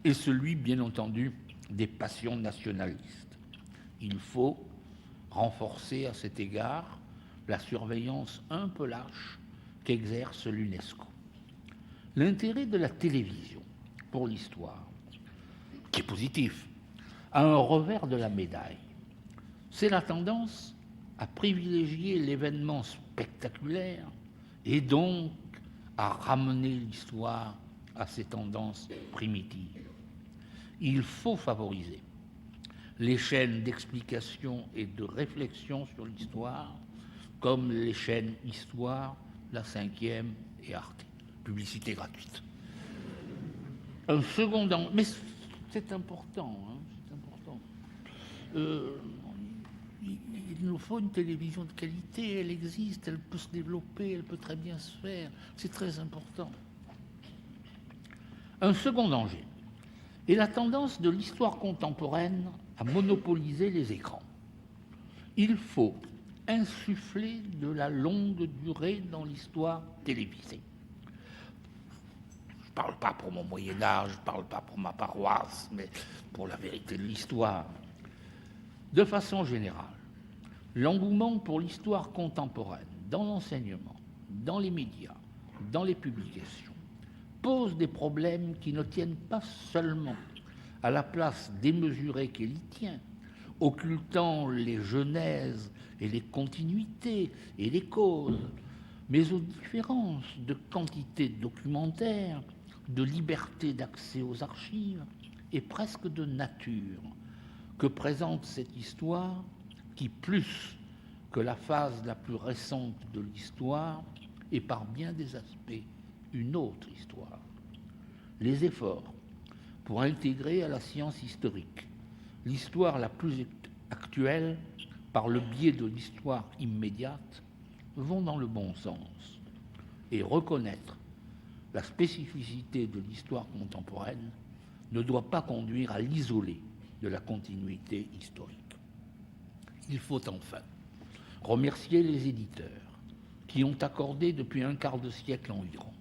est celui, bien entendu, des passions nationalistes. Il faut renforcer à cet égard la surveillance un peu lâche qu'exerce l'UNESCO. L'intérêt de la télévision pour l'histoire, qui est positif, a un revers de la médaille. C'est la tendance à privilégier l'événement spectaculaire et donc à ramener l'histoire à ses tendances primitives. Il faut favoriser les chaînes d'explication et de réflexion sur l'histoire, comme les chaînes Histoire, La Cinquième et Arte. Publicité gratuite. Un second angle, mais c'est important, hein, c'est important. Il nous faut une télévision de qualité, elle existe, elle peut se développer, elle peut très bien se faire, c'est très important. Un second danger est la tendance de l'histoire contemporaine à monopoliser les écrans. Il faut insuffler de la longue durée dans l'histoire télévisée. Je ne parle pas pour mon Moyen-Âge, je ne parle pas pour ma paroisse, mais pour la vérité de l'histoire. De façon générale, l'engouement pour l'histoire contemporaine, dans l'enseignement, dans les médias, dans les publications, pose des problèmes qui ne tiennent pas seulement à la place démesurée qu'elle y tient, occultant les genèses et les continuités et les causes, mais aux différences de quantité documentaire, de liberté d'accès aux archives et presque de nature que présente cette histoire qui, plus que la phase la plus récente de l'histoire, est par bien des aspects une autre histoire. Les efforts pour intégrer à la science historique l'histoire la plus actuelle par le biais de l'histoire immédiate vont dans le bon sens. Et reconnaître la spécificité de l'histoire contemporaine ne doit pas conduire à l'isoler de la continuité historique. Il faut enfin remercier les éditeurs qui ont accordé depuis un quart de siècle environ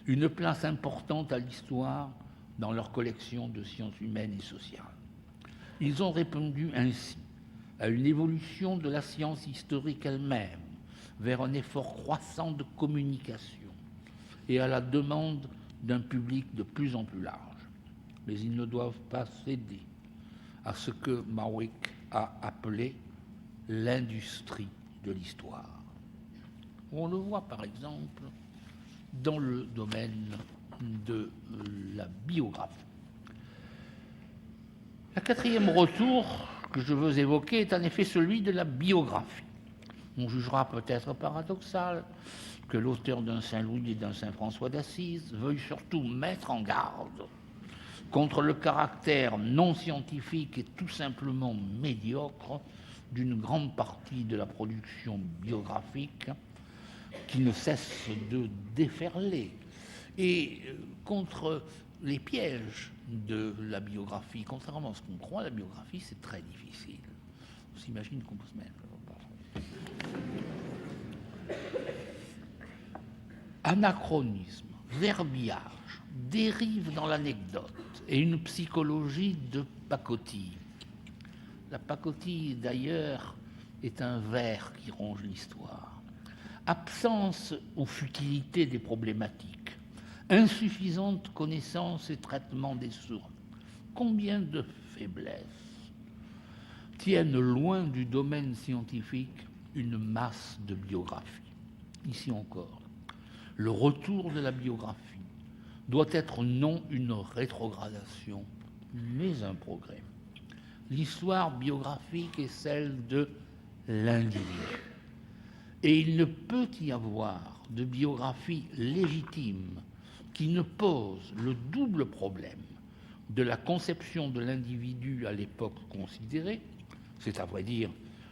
une place importante à l'histoire dans leur collection de sciences humaines et sociales. Ils ont répondu ainsi à une évolution de la science historique elle-même vers un effort croissant de communication et à la demande d'un public de plus en plus large. Mais ils ne doivent pas céder à ce que Mawick a appelé l'industrie de l'histoire. On le voit par exemple dans le domaine de la biographie. Le quatrième retour que je veux évoquer est en effet celui de la biographie. On jugera peut-être paradoxal que l'auteur d'un Saint-Louis et d'un Saint-François d'Assise veuille surtout mettre en garde contre le caractère non scientifique et tout simplement médiocre d'une grande partie de la production biographique qui ne cesse de déferler, et contre les pièges de la biographie. Contrairement à ce qu'on croit, la biographie, c'est très difficile. On s'imagine qu'on peut se mettre. Anachronisme, verbiage, dérive dans l'anecdote et une psychologie de pacotille. La pacotille, d'ailleurs, est un ver qui ronge l'histoire. Absence ou futilité des problématiques, insuffisante connaissance et traitement des sources. Combien de faiblesses tiennent loin du domaine scientifique une masse de biographies. Ici encore, le retour de la biographie doit être non une rétrogradation, mais un progrès. L'histoire biographique est celle de l'individu. Et il ne peut y avoir de biographie légitime qui ne pose le double problème de la conception de l'individu à l'époque considérée, c'est à vrai dire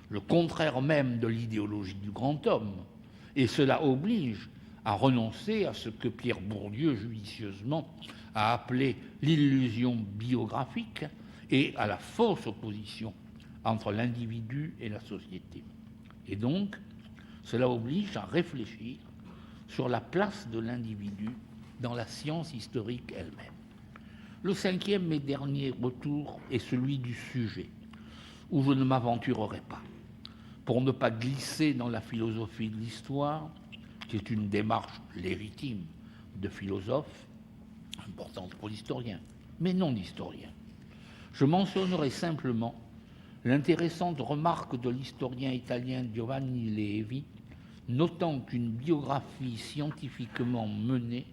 le contraire même de l'idéologie du grand homme, et cela oblige à renoncer à ce que Pierre Bourdieu judicieusement a appelé l'illusion biographique et à la fausse opposition entre l'individu et la société. Et donc, cela oblige à réfléchir sur la place de l'individu dans la science historique elle-même. Le cinquième et dernier retour est celui du sujet. où je ne m'aventurerai pas, pour ne pas glisser dans la philosophie de l'histoire, qui est une démarche légitime de philosophe, importante pour l'historien, mais non l'historien. Je mentionnerai simplement l'intéressante remarque de l'historien italien Giovanni Levi, notant qu'une biographie scientifiquement menée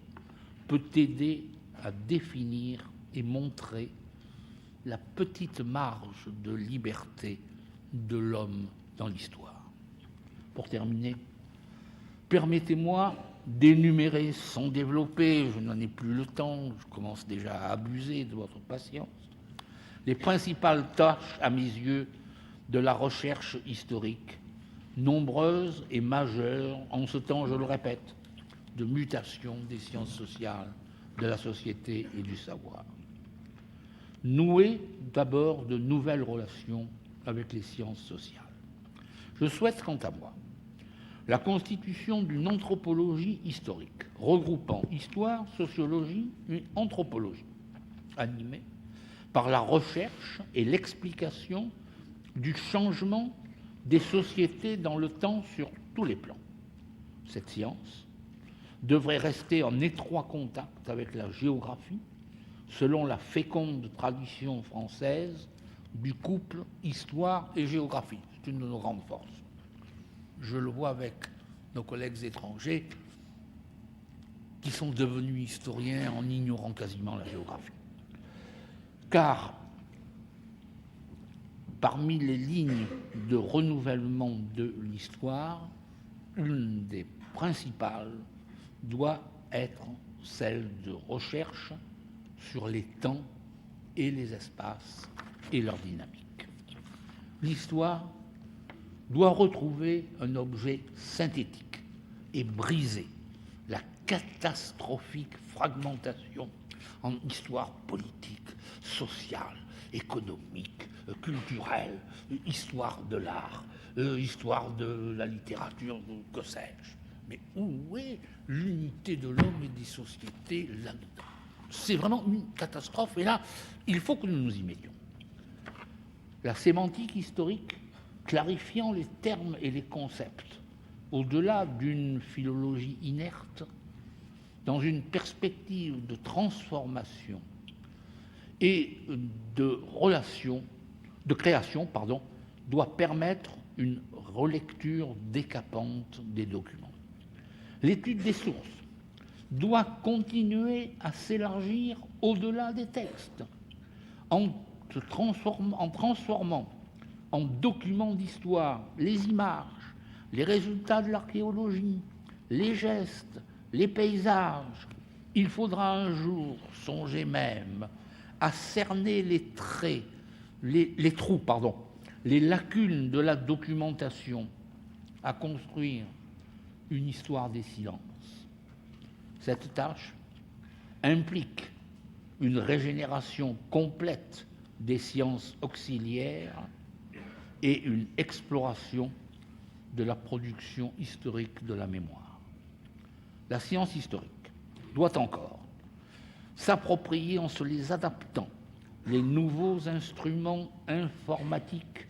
peut aider à définir et montrer la petite marge de liberté de l'homme dans l'histoire. Pour terminer, permettez-moi d'énumérer sans développer, je n'en ai plus le temps, je commence déjà à abuser de votre patience, les principales tâches, à mes yeux, de la recherche historique, nombreuses et majeures en ce temps, je le répète, de mutation des sciences sociales, de la société et du savoir. Nouer d'abord de nouvelles relations avec les sciences sociales. Je souhaite, quant à moi, la constitution d'une anthropologie historique, regroupant histoire, sociologie et anthropologie, animée par la recherche et l'explication du changement des sociétés dans le temps sur tous les plans. Cette science devrait rester en étroit contact avec la géographie, selon la féconde tradition française du couple histoire et géographie. C'est une de nos grandes forces. Je le vois avec nos collègues étrangers qui sont devenus historiens en ignorant quasiment la géographie. Car parmi les lignes de renouvellement de l'histoire, une des principales doit être celle de recherche sur les temps et les espaces et leur dynamique. L'histoire doit retrouver un objet synthétique et briser la catastrophique fragmentation en histoire politique, sociale, économique, culturelle, histoire de l'art, histoire de la littérature, que sais-je. Mais où est l'unité de l'homme et des sociétés là-dedans? C'est vraiment une catastrophe, et là, il faut que nous nous y mettions. La sémantique historique, clarifiant les termes et les concepts, au-delà d'une philologie inerte, dans une perspective de transformation et de création, doit permettre une relecture décapante des documents. L'étude des sources doit continuer à s'élargir au-delà des textes, en transformant en documents d'histoire les images, les résultats de l'archéologie, les gestes, les paysages. Il faudra un jour songer même à cerner les trous, les lacunes de la documentation, à construire une histoire des silences. Cette tâche implique une régénération complète des sciences auxiliaires et une exploration de la production historique de la mémoire. La science historique doit encore s'approprier, en se les adaptant, les nouveaux instruments informatiques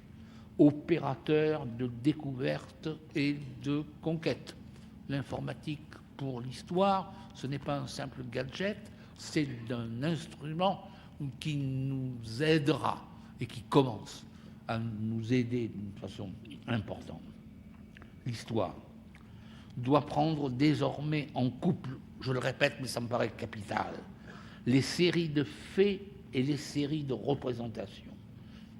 opérateurs de découverte et de conquête. L'informatique pour l'histoire, ce n'est pas un simple gadget, c'est un instrument qui nous aidera et qui commence à nous aider d'une façon importante. L'histoire doit prendre désormais en couple, je le répète, mais ça me paraît capital, les séries de faits et les séries de représentations.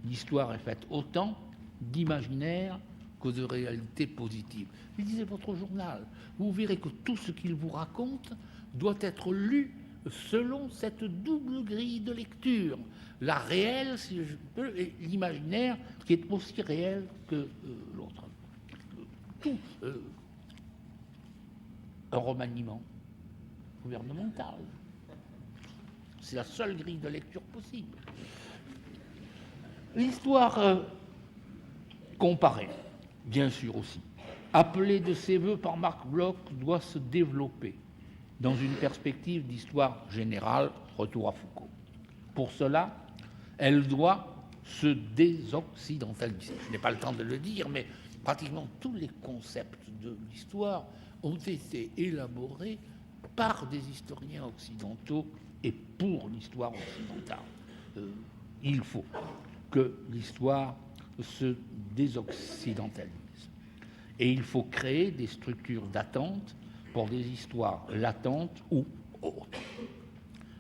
L'histoire est faite autant d'imaginaire que de réalité positive. Lisez votre journal, vous verrez que tout ce qu'il vous raconte doit être lu selon cette double grille de lecture. La réelle, si je peux, et l'imaginaire, qui est aussi réel que l'autre. Tout un remaniement gouvernemental. C'est la seule grille de lecture possible. L'histoire comparée, bien sûr aussi, appelée de ses voeux par Marc Bloch, doit se développer dans une perspective d'histoire générale, retour à Foucault. Pour cela, elle doit se désoccidentaliser. Je n'ai pas le temps de le dire, mais pratiquement tous les concepts de l'histoire ont été élaborés par des historiens occidentaux et pour l'histoire occidentale. Il faut que l'histoire se désoccidentalise. Et il faut créer des structures d'attente pour des histoires latentes ou autres.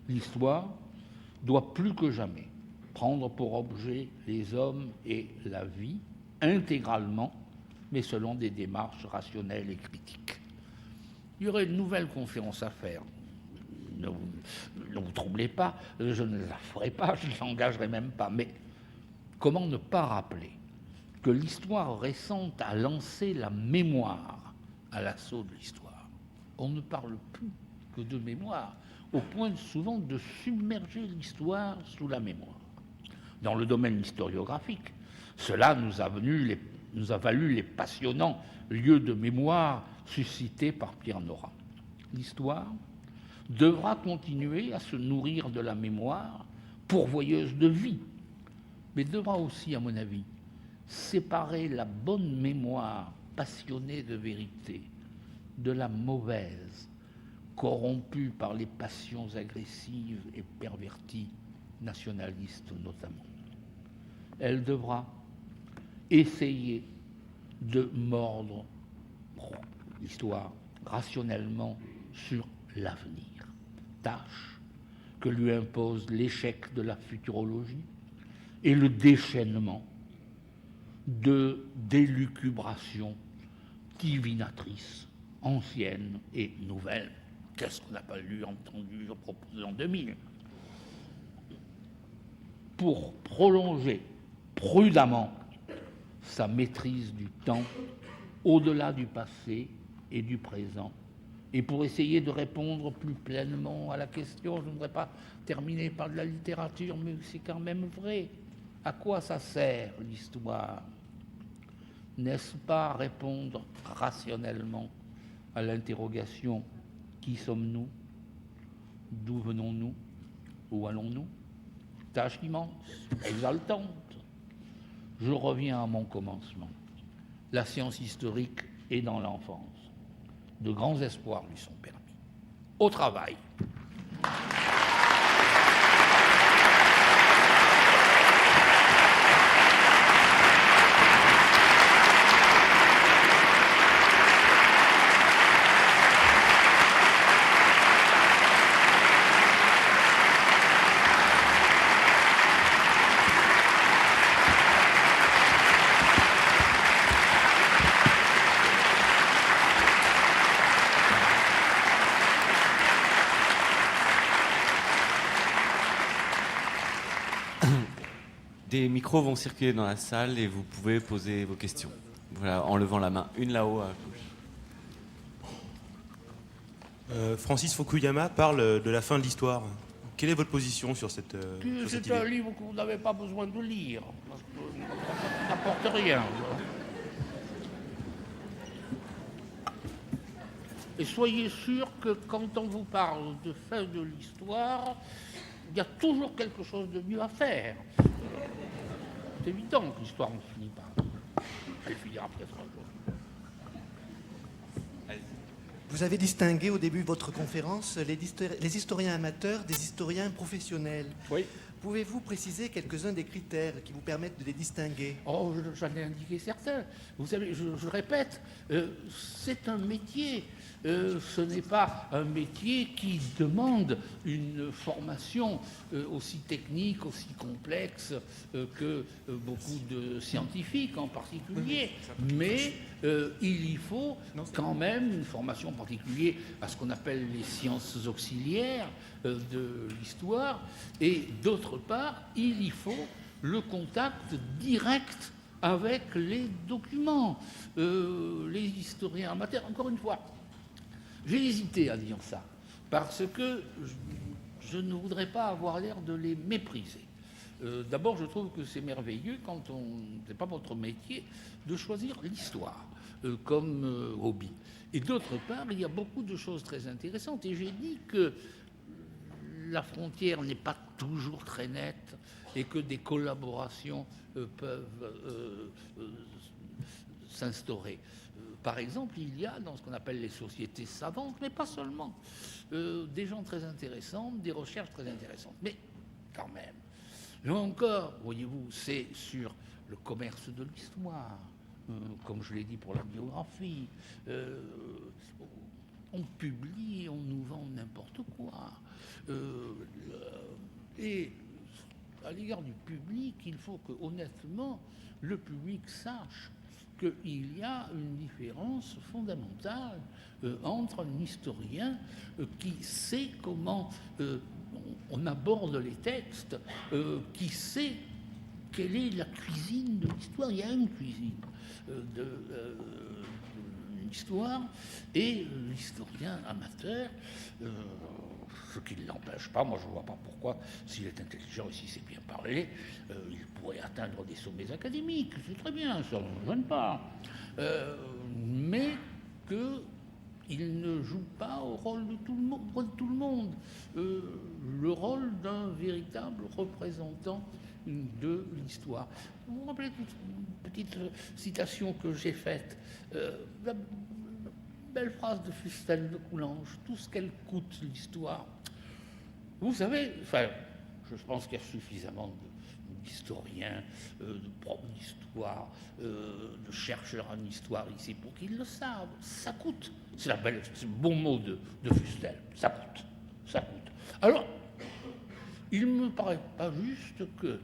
L'histoire doit plus que jamais prendre pour objet les hommes et la vie intégralement, mais selon des démarches rationnelles et critiques. Il y aurait une nouvelle conférence à faire. Ne vous troublez pas, je ne la ferai pas, je ne l'engagerai même pas. Mais comment ne pas rappeler que l'histoire récente a lancé la mémoire à l'assaut de l'histoire? On ne parle plus que de mémoire, au point souvent de submerger l'histoire sous la mémoire. Dans le domaine historiographique, cela nous a valu les passionnants lieux de mémoire suscités par Pierre Nora. L'histoire devra continuer à se nourrir de la mémoire, pourvoyeuse de vie, mais devra aussi, à mon avis, séparer la bonne mémoire passionnée de vérité de la mauvaise, corrompue par les passions agressives et perverties, nationalistes notamment. Elle devra essayer de mordre l'histoire rationnellement sur l'avenir, tâche que lui impose l'échec de la futurologie et le déchaînement de d'élucubrations divinatrices, anciennes et nouvelles. Qu'est-ce qu'on n'a pas lu, entendu, proposé en 2000 ? Pour prolonger prudemment sa maîtrise du temps au-delà du passé et du présent, et pour essayer de répondre plus pleinement à la question, je ne voudrais pas terminer par de la littérature, mais c'est quand même vrai. À quoi ça sert l'histoire ? N'est-ce pas répondre rationnellement à l'interrogation « Qui sommes-nous ? D'où venons-nous ? Où allons-nous ?» Tâche immense, exaltante. Je reviens à mon commencement. La science historique est dans l'enfance. De grands espoirs lui sont permis. Au travail. Des micros vont circuler dans la salle et vous pouvez poser vos questions. Voilà, en levant la main. Une là-haut à gauche. Francis Fukuyama parle de la fin de l'histoire. Quelle est votre position sur cette idée ? C'est un livre que vous n'avez pas besoin de lire, parce que ça n'apporte rien. Et soyez sûr que quand on vous parle de fin de l'histoire, il y a toujours quelque chose de mieux à faire. C'est évident que l'histoire ne finit pas. Elle finira peut-être un jour. Vous avez distingué au début de votre conférence les historiens amateurs des historiens professionnels. Oui. Pouvez-vous préciser quelques-uns des critères qui vous permettent de les distinguer ? Oh, j'en ai indiqué certains. Vous savez, je répète, c'est un métier. Ce n'est pas un métier qui demande une formation aussi technique, aussi complexe que beaucoup de scientifiques en particulier. Mais il y faut quand même une formation en particulier à ce qu'on appelle les sciences auxiliaires de l'histoire. Et d'autre part, il y faut le contact direct avec les documents. Les historiens amateurs, encore une fois, j'ai hésité à dire ça, parce que je ne voudrais pas avoir l'air de les mépriser. D'abord, je trouve que c'est merveilleux, quand c'est pas votre métier, de choisir l'histoire comme hobby. Et d'autre part, il y a beaucoup de choses très intéressantes. Et j'ai dit que la frontière n'est pas toujours très nette et que des collaborations peuvent s'instaurer. Par exemple, il y a dans ce qu'on appelle les sociétés savantes, mais pas seulement, des gens très intéressants, des recherches très intéressantes. Mais quand même, là encore, voyez-vous, c'est sur le commerce de l'histoire, comme je l'ai dit pour la biographie. On publie, on nous vend n'importe quoi. Et à l'égard du public, il faut que, honnêtement, le public sache qu'il y a une différence fondamentale entre un historien qui sait comment on aborde les textes, qui sait quelle est la cuisine de l'histoire. Il y a une cuisine de l'histoire, et l'historien amateur, ce qui ne l'empêche pas, moi je ne vois pas pourquoi, s'il est intelligent et s'il sait bien parler, il pourrait atteindre des sommets académiques, c'est très bien, ça ne me gêne pas, mais qu'il ne joue pas au rôle de tout le monde, le rôle d'un véritable représentant de l'histoire. Vous vous rappelez une petite citation que j'ai faite, la belle phrase de Fustel de Coulanges, tout ce qu'elle coûte l'histoire. Vous savez, enfin, je pense qu'il y a suffisamment d'historiens, de profs d'histoire, de chercheurs en histoire ici pour qu'ils le savent. Ça coûte. C'est le bon mot de Fustel. Ça coûte. Ça coûte. Alors, il ne me paraît pas juste que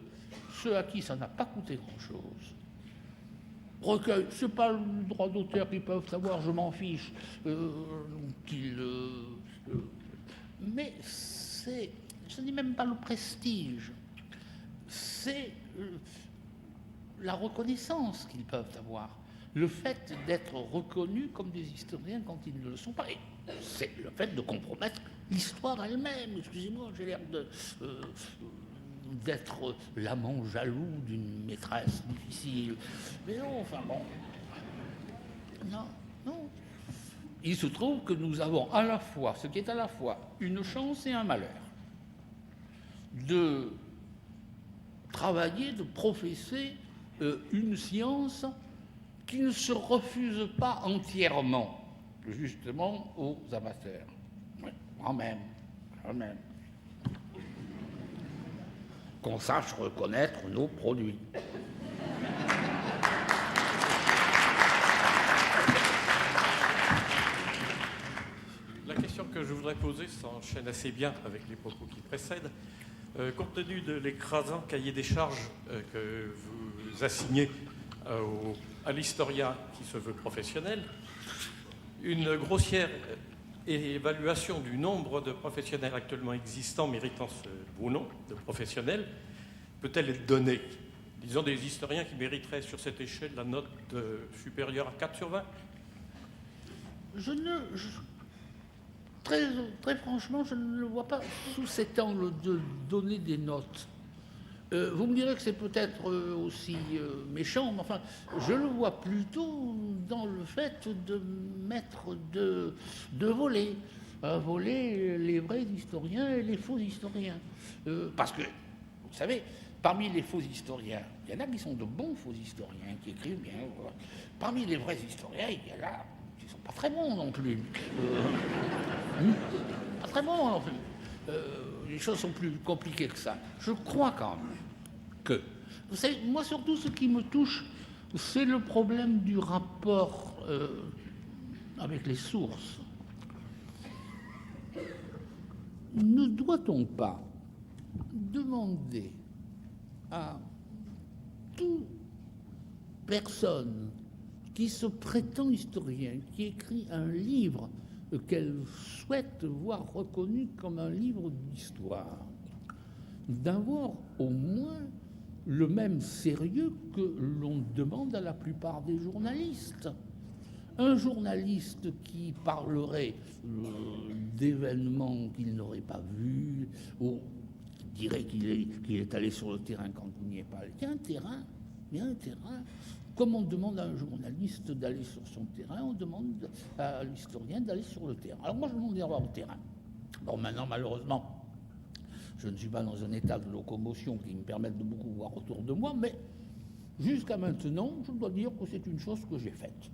ceux à qui ça n'a pas coûté grand-chose recueillent, c'est pas le droit d'auteur qu'ils peuvent savoir, je m'en fiche, mais ce n'est même pas le prestige, c'est la reconnaissance qu'ils peuvent avoir, le fait d'être reconnus comme des historiens quand ils ne le sont pas. Et c'est le fait de compromettre l'histoire elle-même. Excusez-moi, j'ai l'air d'être l'amant jaloux d'une maîtresse difficile. Mais non, enfin bon. Non. Il se trouve que nous avons à la fois, ce qui est à la fois une chance et un malheur, de travailler, de professer une science qui ne se refuse pas entièrement, justement, aux amateurs. Oui, quand même. Qu'on sache reconnaître nos produits. La question que je voudrais poser s'enchaîne assez bien avec les propos qui précèdent. Compte tenu de l'écrasant cahier des charges que vous assignez à l'historien qui se veut professionnel, une grossière évaluation du nombre de professionnels actuellement existants méritant ce beau nom de professionnels peut-elle être donnée? Disons des historiens qui mériteraient sur cette échelle la note supérieure à 4 sur 20? Très franchement, je ne le vois pas sous cet angle de donner des notes. Vous me direz que c'est peut-être aussi méchant, mais enfin, je le vois plutôt dans le fait de mettre deux volets. Un volet, les vrais historiens et les faux historiens. Parce que, vous savez, parmi les faux historiens, il y en a qui sont de bons faux historiens, qui écrivent bien. Voilà. Parmi les vrais historiens, il y en a qui ne sont pas très bons non plus. Pas très bons non plus. Les choses sont plus compliquées que ça. Je crois quand même que, vous savez, moi surtout ce qui me touche, c'est le problème du rapport avec les sources. Ne doit-on pas demander à toute personne qui se prétend historien, qui écrit un livre qu'elle souhaite voir reconnu comme un livre d'histoire, d'avoir au moins le même sérieux que l'on demande à la plupart des journalistes. Un journaliste qui parlerait d'événements qu'il n'aurait pas vus, ou qui dirait qu'il est allé sur le terrain quand il n'y est pas allé. Il y a un terrain. Comme on demande à un journaliste d'aller sur son terrain, on demande à l'historien d'aller sur le terrain. Alors moi, je demande d'aller voir le terrain. Bon, maintenant, malheureusement, je ne suis pas dans un état de locomotion qui me permette de beaucoup voir autour de moi, mais jusqu'à maintenant, je dois dire que c'est une chose que j'ai faite.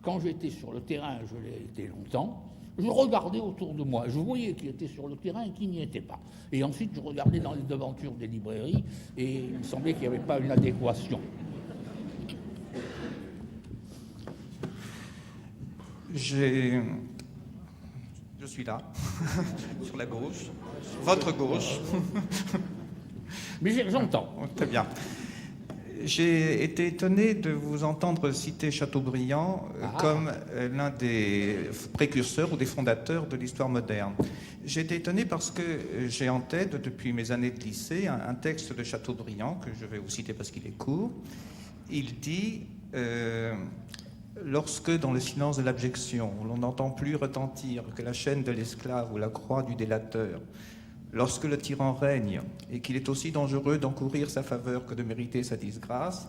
Quand j'étais sur le terrain, je l'ai été longtemps, je regardais autour de moi, je voyais qui était sur le terrain et qui n'y était pas. Et ensuite, je regardais dans les devantures des librairies et il me semblait qu'il n'y avait pas une adéquation. Je suis là, sur la gauche, votre gauche. Mais j'entends. Très bien. J'ai été étonné de vous entendre citer Chateaubriand comme l'un des précurseurs ou des fondateurs de l'histoire moderne. J'ai été étonné parce que j'ai en tête, depuis mes années de lycée, un texte de Chateaubriand, que je vais vous citer parce qu'il est court. Il dit lorsque, dans le silence de l'abjection, l'on n'entend plus retentir que la chaîne de l'esclave ou la croix du délateur, lorsque le tyran règne et qu'il est aussi dangereux d'encourir sa faveur que de mériter sa disgrâce,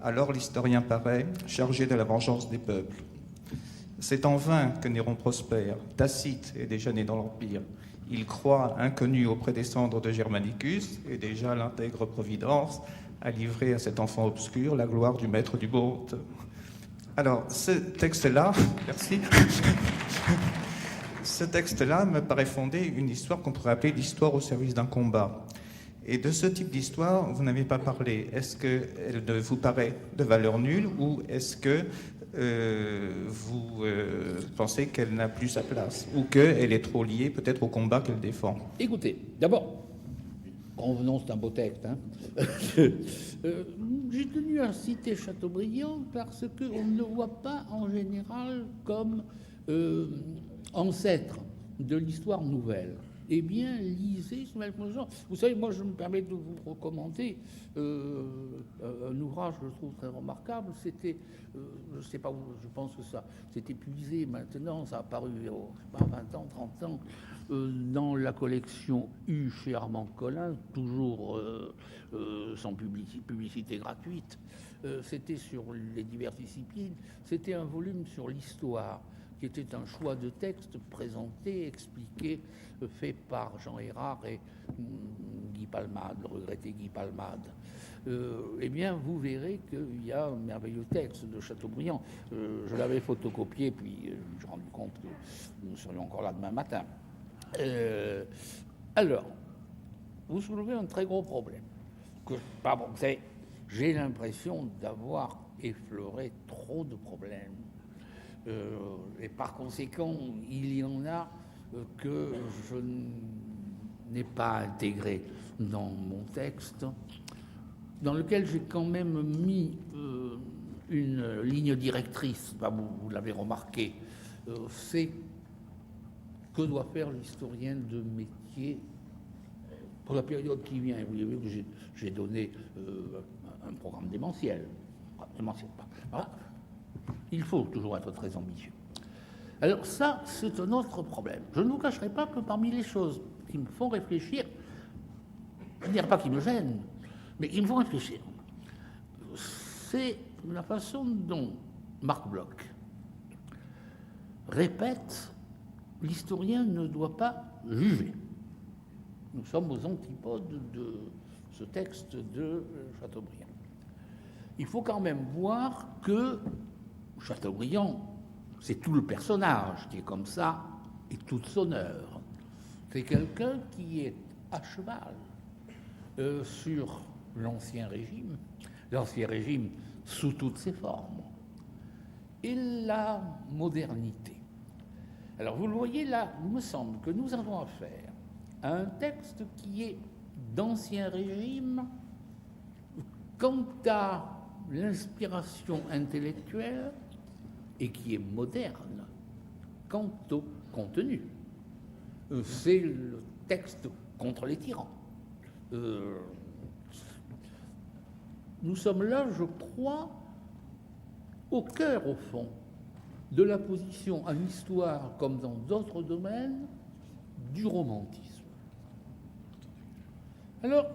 alors l'historien paraît chargé de la vengeance des peuples. C'est en vain que Néron prospère, Tacite est déjà né dans l'Empire. Il croit inconnu auprès des cendres de Germanicus, et déjà l'intègre Providence a livré à cet enfant obscur la gloire du maître du monde. Alors, ce texte-là, merci. Ce texte-là me paraît fonder une histoire qu'on pourrait appeler l'histoire au service d'un combat. Et de ce type d'histoire, vous n'avez pas parlé. Est-ce qu'elle vous paraît de valeur nulle ou est-ce que vous pensez qu'elle n'a plus sa place ou qu'elle est trop liée peut-être au combat qu'elle défend? Écoutez, d'abord, convenons, c'est un beau texte. Hein. J'ai tenu à citer Chateaubriand parce qu'on ne le voit pas en général comme ancêtre de l'histoire nouvelle. Eh bien, lisez. Vous savez, moi, je me permets de vous recommander un ouvrage que je trouve très remarquable. C'était, je ne sais pas où, je pense que ça s'est épuisé maintenant, ça a apparu il y a 20 ans, 30 ans, dans la collection U chez Armand Collin, toujours sans publicité gratuite. C'était sur les diverses disciplines. C'était un volume sur l'histoire, qui était un choix de texte présenté, expliqué, fait par Jean Erard et Guy Palmade, le regretté Guy Palmade. Eh bien, vous verrez qu'il y a un merveilleux texte de Chateaubriand. Je l'avais photocopié, puis je me suis rendu compte que nous serions encore là demain matin. Alors, vous soulevez un très gros problème. Vous savez, j'ai l'impression d'avoir effleuré trop de problèmes. Et par conséquent, il y en a que je n'ai pas intégré dans mon texte, dans lequel j'ai quand même mis une ligne directrice, vous l'avez remarqué, c'est que doit faire l'historien de métier pour la période qui vient. Vous avez vu que j'ai donné un programme démentiel. Voilà. Il faut toujours être très ambitieux. Alors ça, c'est un autre problème. Je ne vous cacherai pas que parmi les choses qui me font réfléchir, je ne dirais pas qui me gênent, mais qui me font réfléchir, c'est la façon dont Marc Bloch répète « l'historien ne doit pas juger ». Nous sommes aux antipodes de ce texte de Chateaubriand. Il faut quand même voir que Chateaubriand, c'est tout le personnage qui est comme ça et toute son œuvre. C'est quelqu'un qui est à cheval sur l'Ancien Régime sous toutes ses formes, et la modernité. Alors vous le voyez là, il me semble que nous avons affaire à un texte qui est d'Ancien Régime quant à l'inspiration intellectuelle et qui est moderne quant au contenu. C'est le texte contre les tyrans. Nous sommes là, je crois, au cœur, au fond, de la position en histoire, comme dans d'autres domaines, du romantisme. Alors,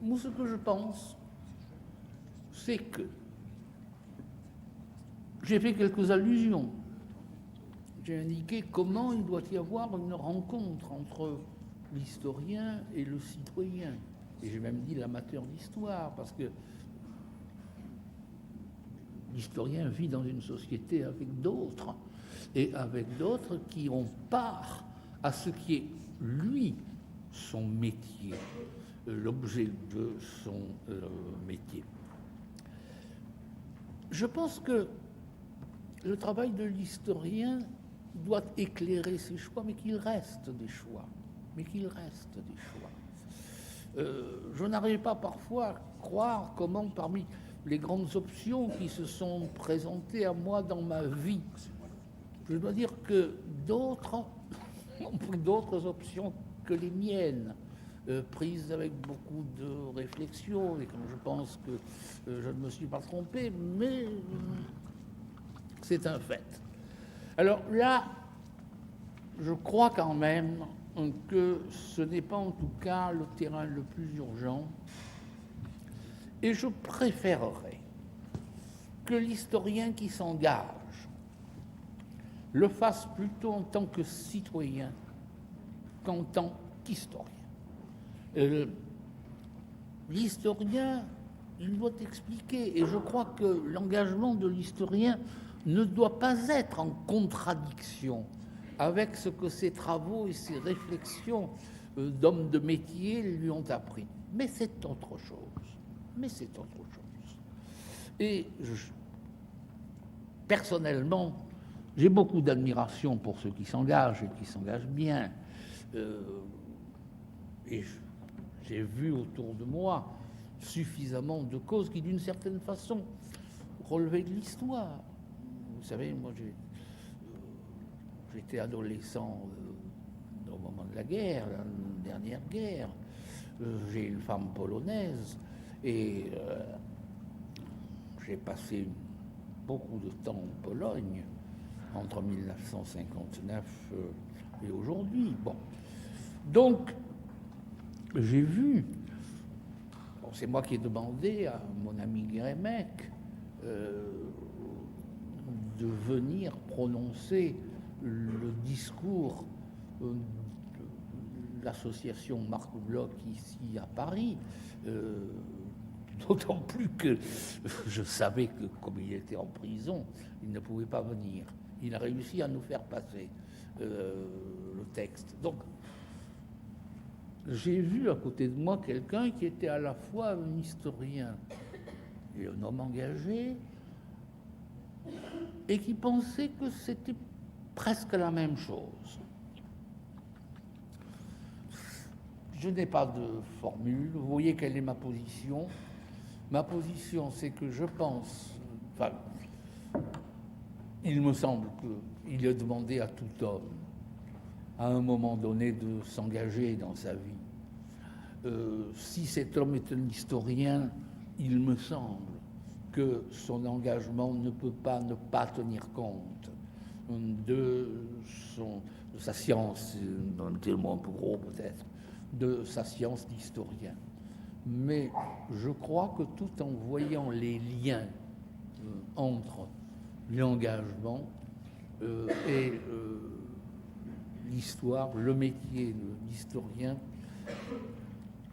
moi, ce que je pense, c'est que j'ai fait quelques allusions j'ai indiqué comment il doit y avoir une rencontre entre l'historien et le citoyen. Et j'ai même dit l'amateur d'histoire, parce que l'historien vit dans une société avec d'autres, et avec d'autres qui ont part à ce qui est, lui, son métier, l'objet de son métier. Je pense que le travail de l'historien doit éclairer ses choix, mais qu'il reste des choix. Je n'arrive pas parfois à croire comment, parmi les grandes options qui se sont présentées à moi dans ma vie, je dois dire que d'autres ont pris d'autres options que les miennes, prises avec beaucoup de réflexion, et comme je pense que je ne me suis pas trompé, mais c'est un fait. Alors là, je crois quand même que ce n'est pas en tout cas le terrain le plus urgent, et je préférerais que l'historien qui s'engage le fasse plutôt en tant que citoyen qu'en tant qu'historien. L'historien, il doit expliquer, et je crois que l'engagement de l'historien ne doit pas être en contradiction avec ce que ses travaux et ses réflexions d'hommes de métier lui ont appris. Mais c'est autre chose. Et personnellement, j'ai beaucoup d'admiration pour ceux qui s'engagent et qui s'engagent bien. Et j'ai vu autour de moi suffisamment de causes qui, d'une certaine façon, relevaient de l'histoire. Vous savez, moi, j'étais adolescent au moment de la guerre, la dernière guerre. J'ai une femme polonaise et j'ai passé beaucoup de temps en Pologne entre 1959 et aujourd'hui. Bon. Donc, j'ai vu, bon, c'est moi qui ai demandé à mon ami Guérémec de venir prononcer le discours de l'association Marc Bloch ici à Paris, d'autant plus que je savais que comme il était en prison, il ne pouvait pas venir. Il a réussi à nous faire passer le texte. Donc, j'ai vu à côté de moi quelqu'un qui était à la fois un historien et un homme engagé, et qui pensait que c'était presque la même chose. Je n'ai pas de formule, vous voyez quelle est ma position. Ma position, c'est que je pense, enfin, il me semble qu'il est demandé à tout homme, à un moment donné, de s'engager dans sa vie. Si cet homme est un historien, il me semble que son engagement ne peut pas ne pas tenir compte de sa science, un terme un peu gros peut-être, de sa science d'historien. Mais je crois que tout en voyant les liens entre l'engagement et l'histoire, le métier d'historien,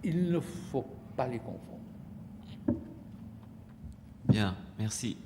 il ne faut pas les confondre. Bien, merci.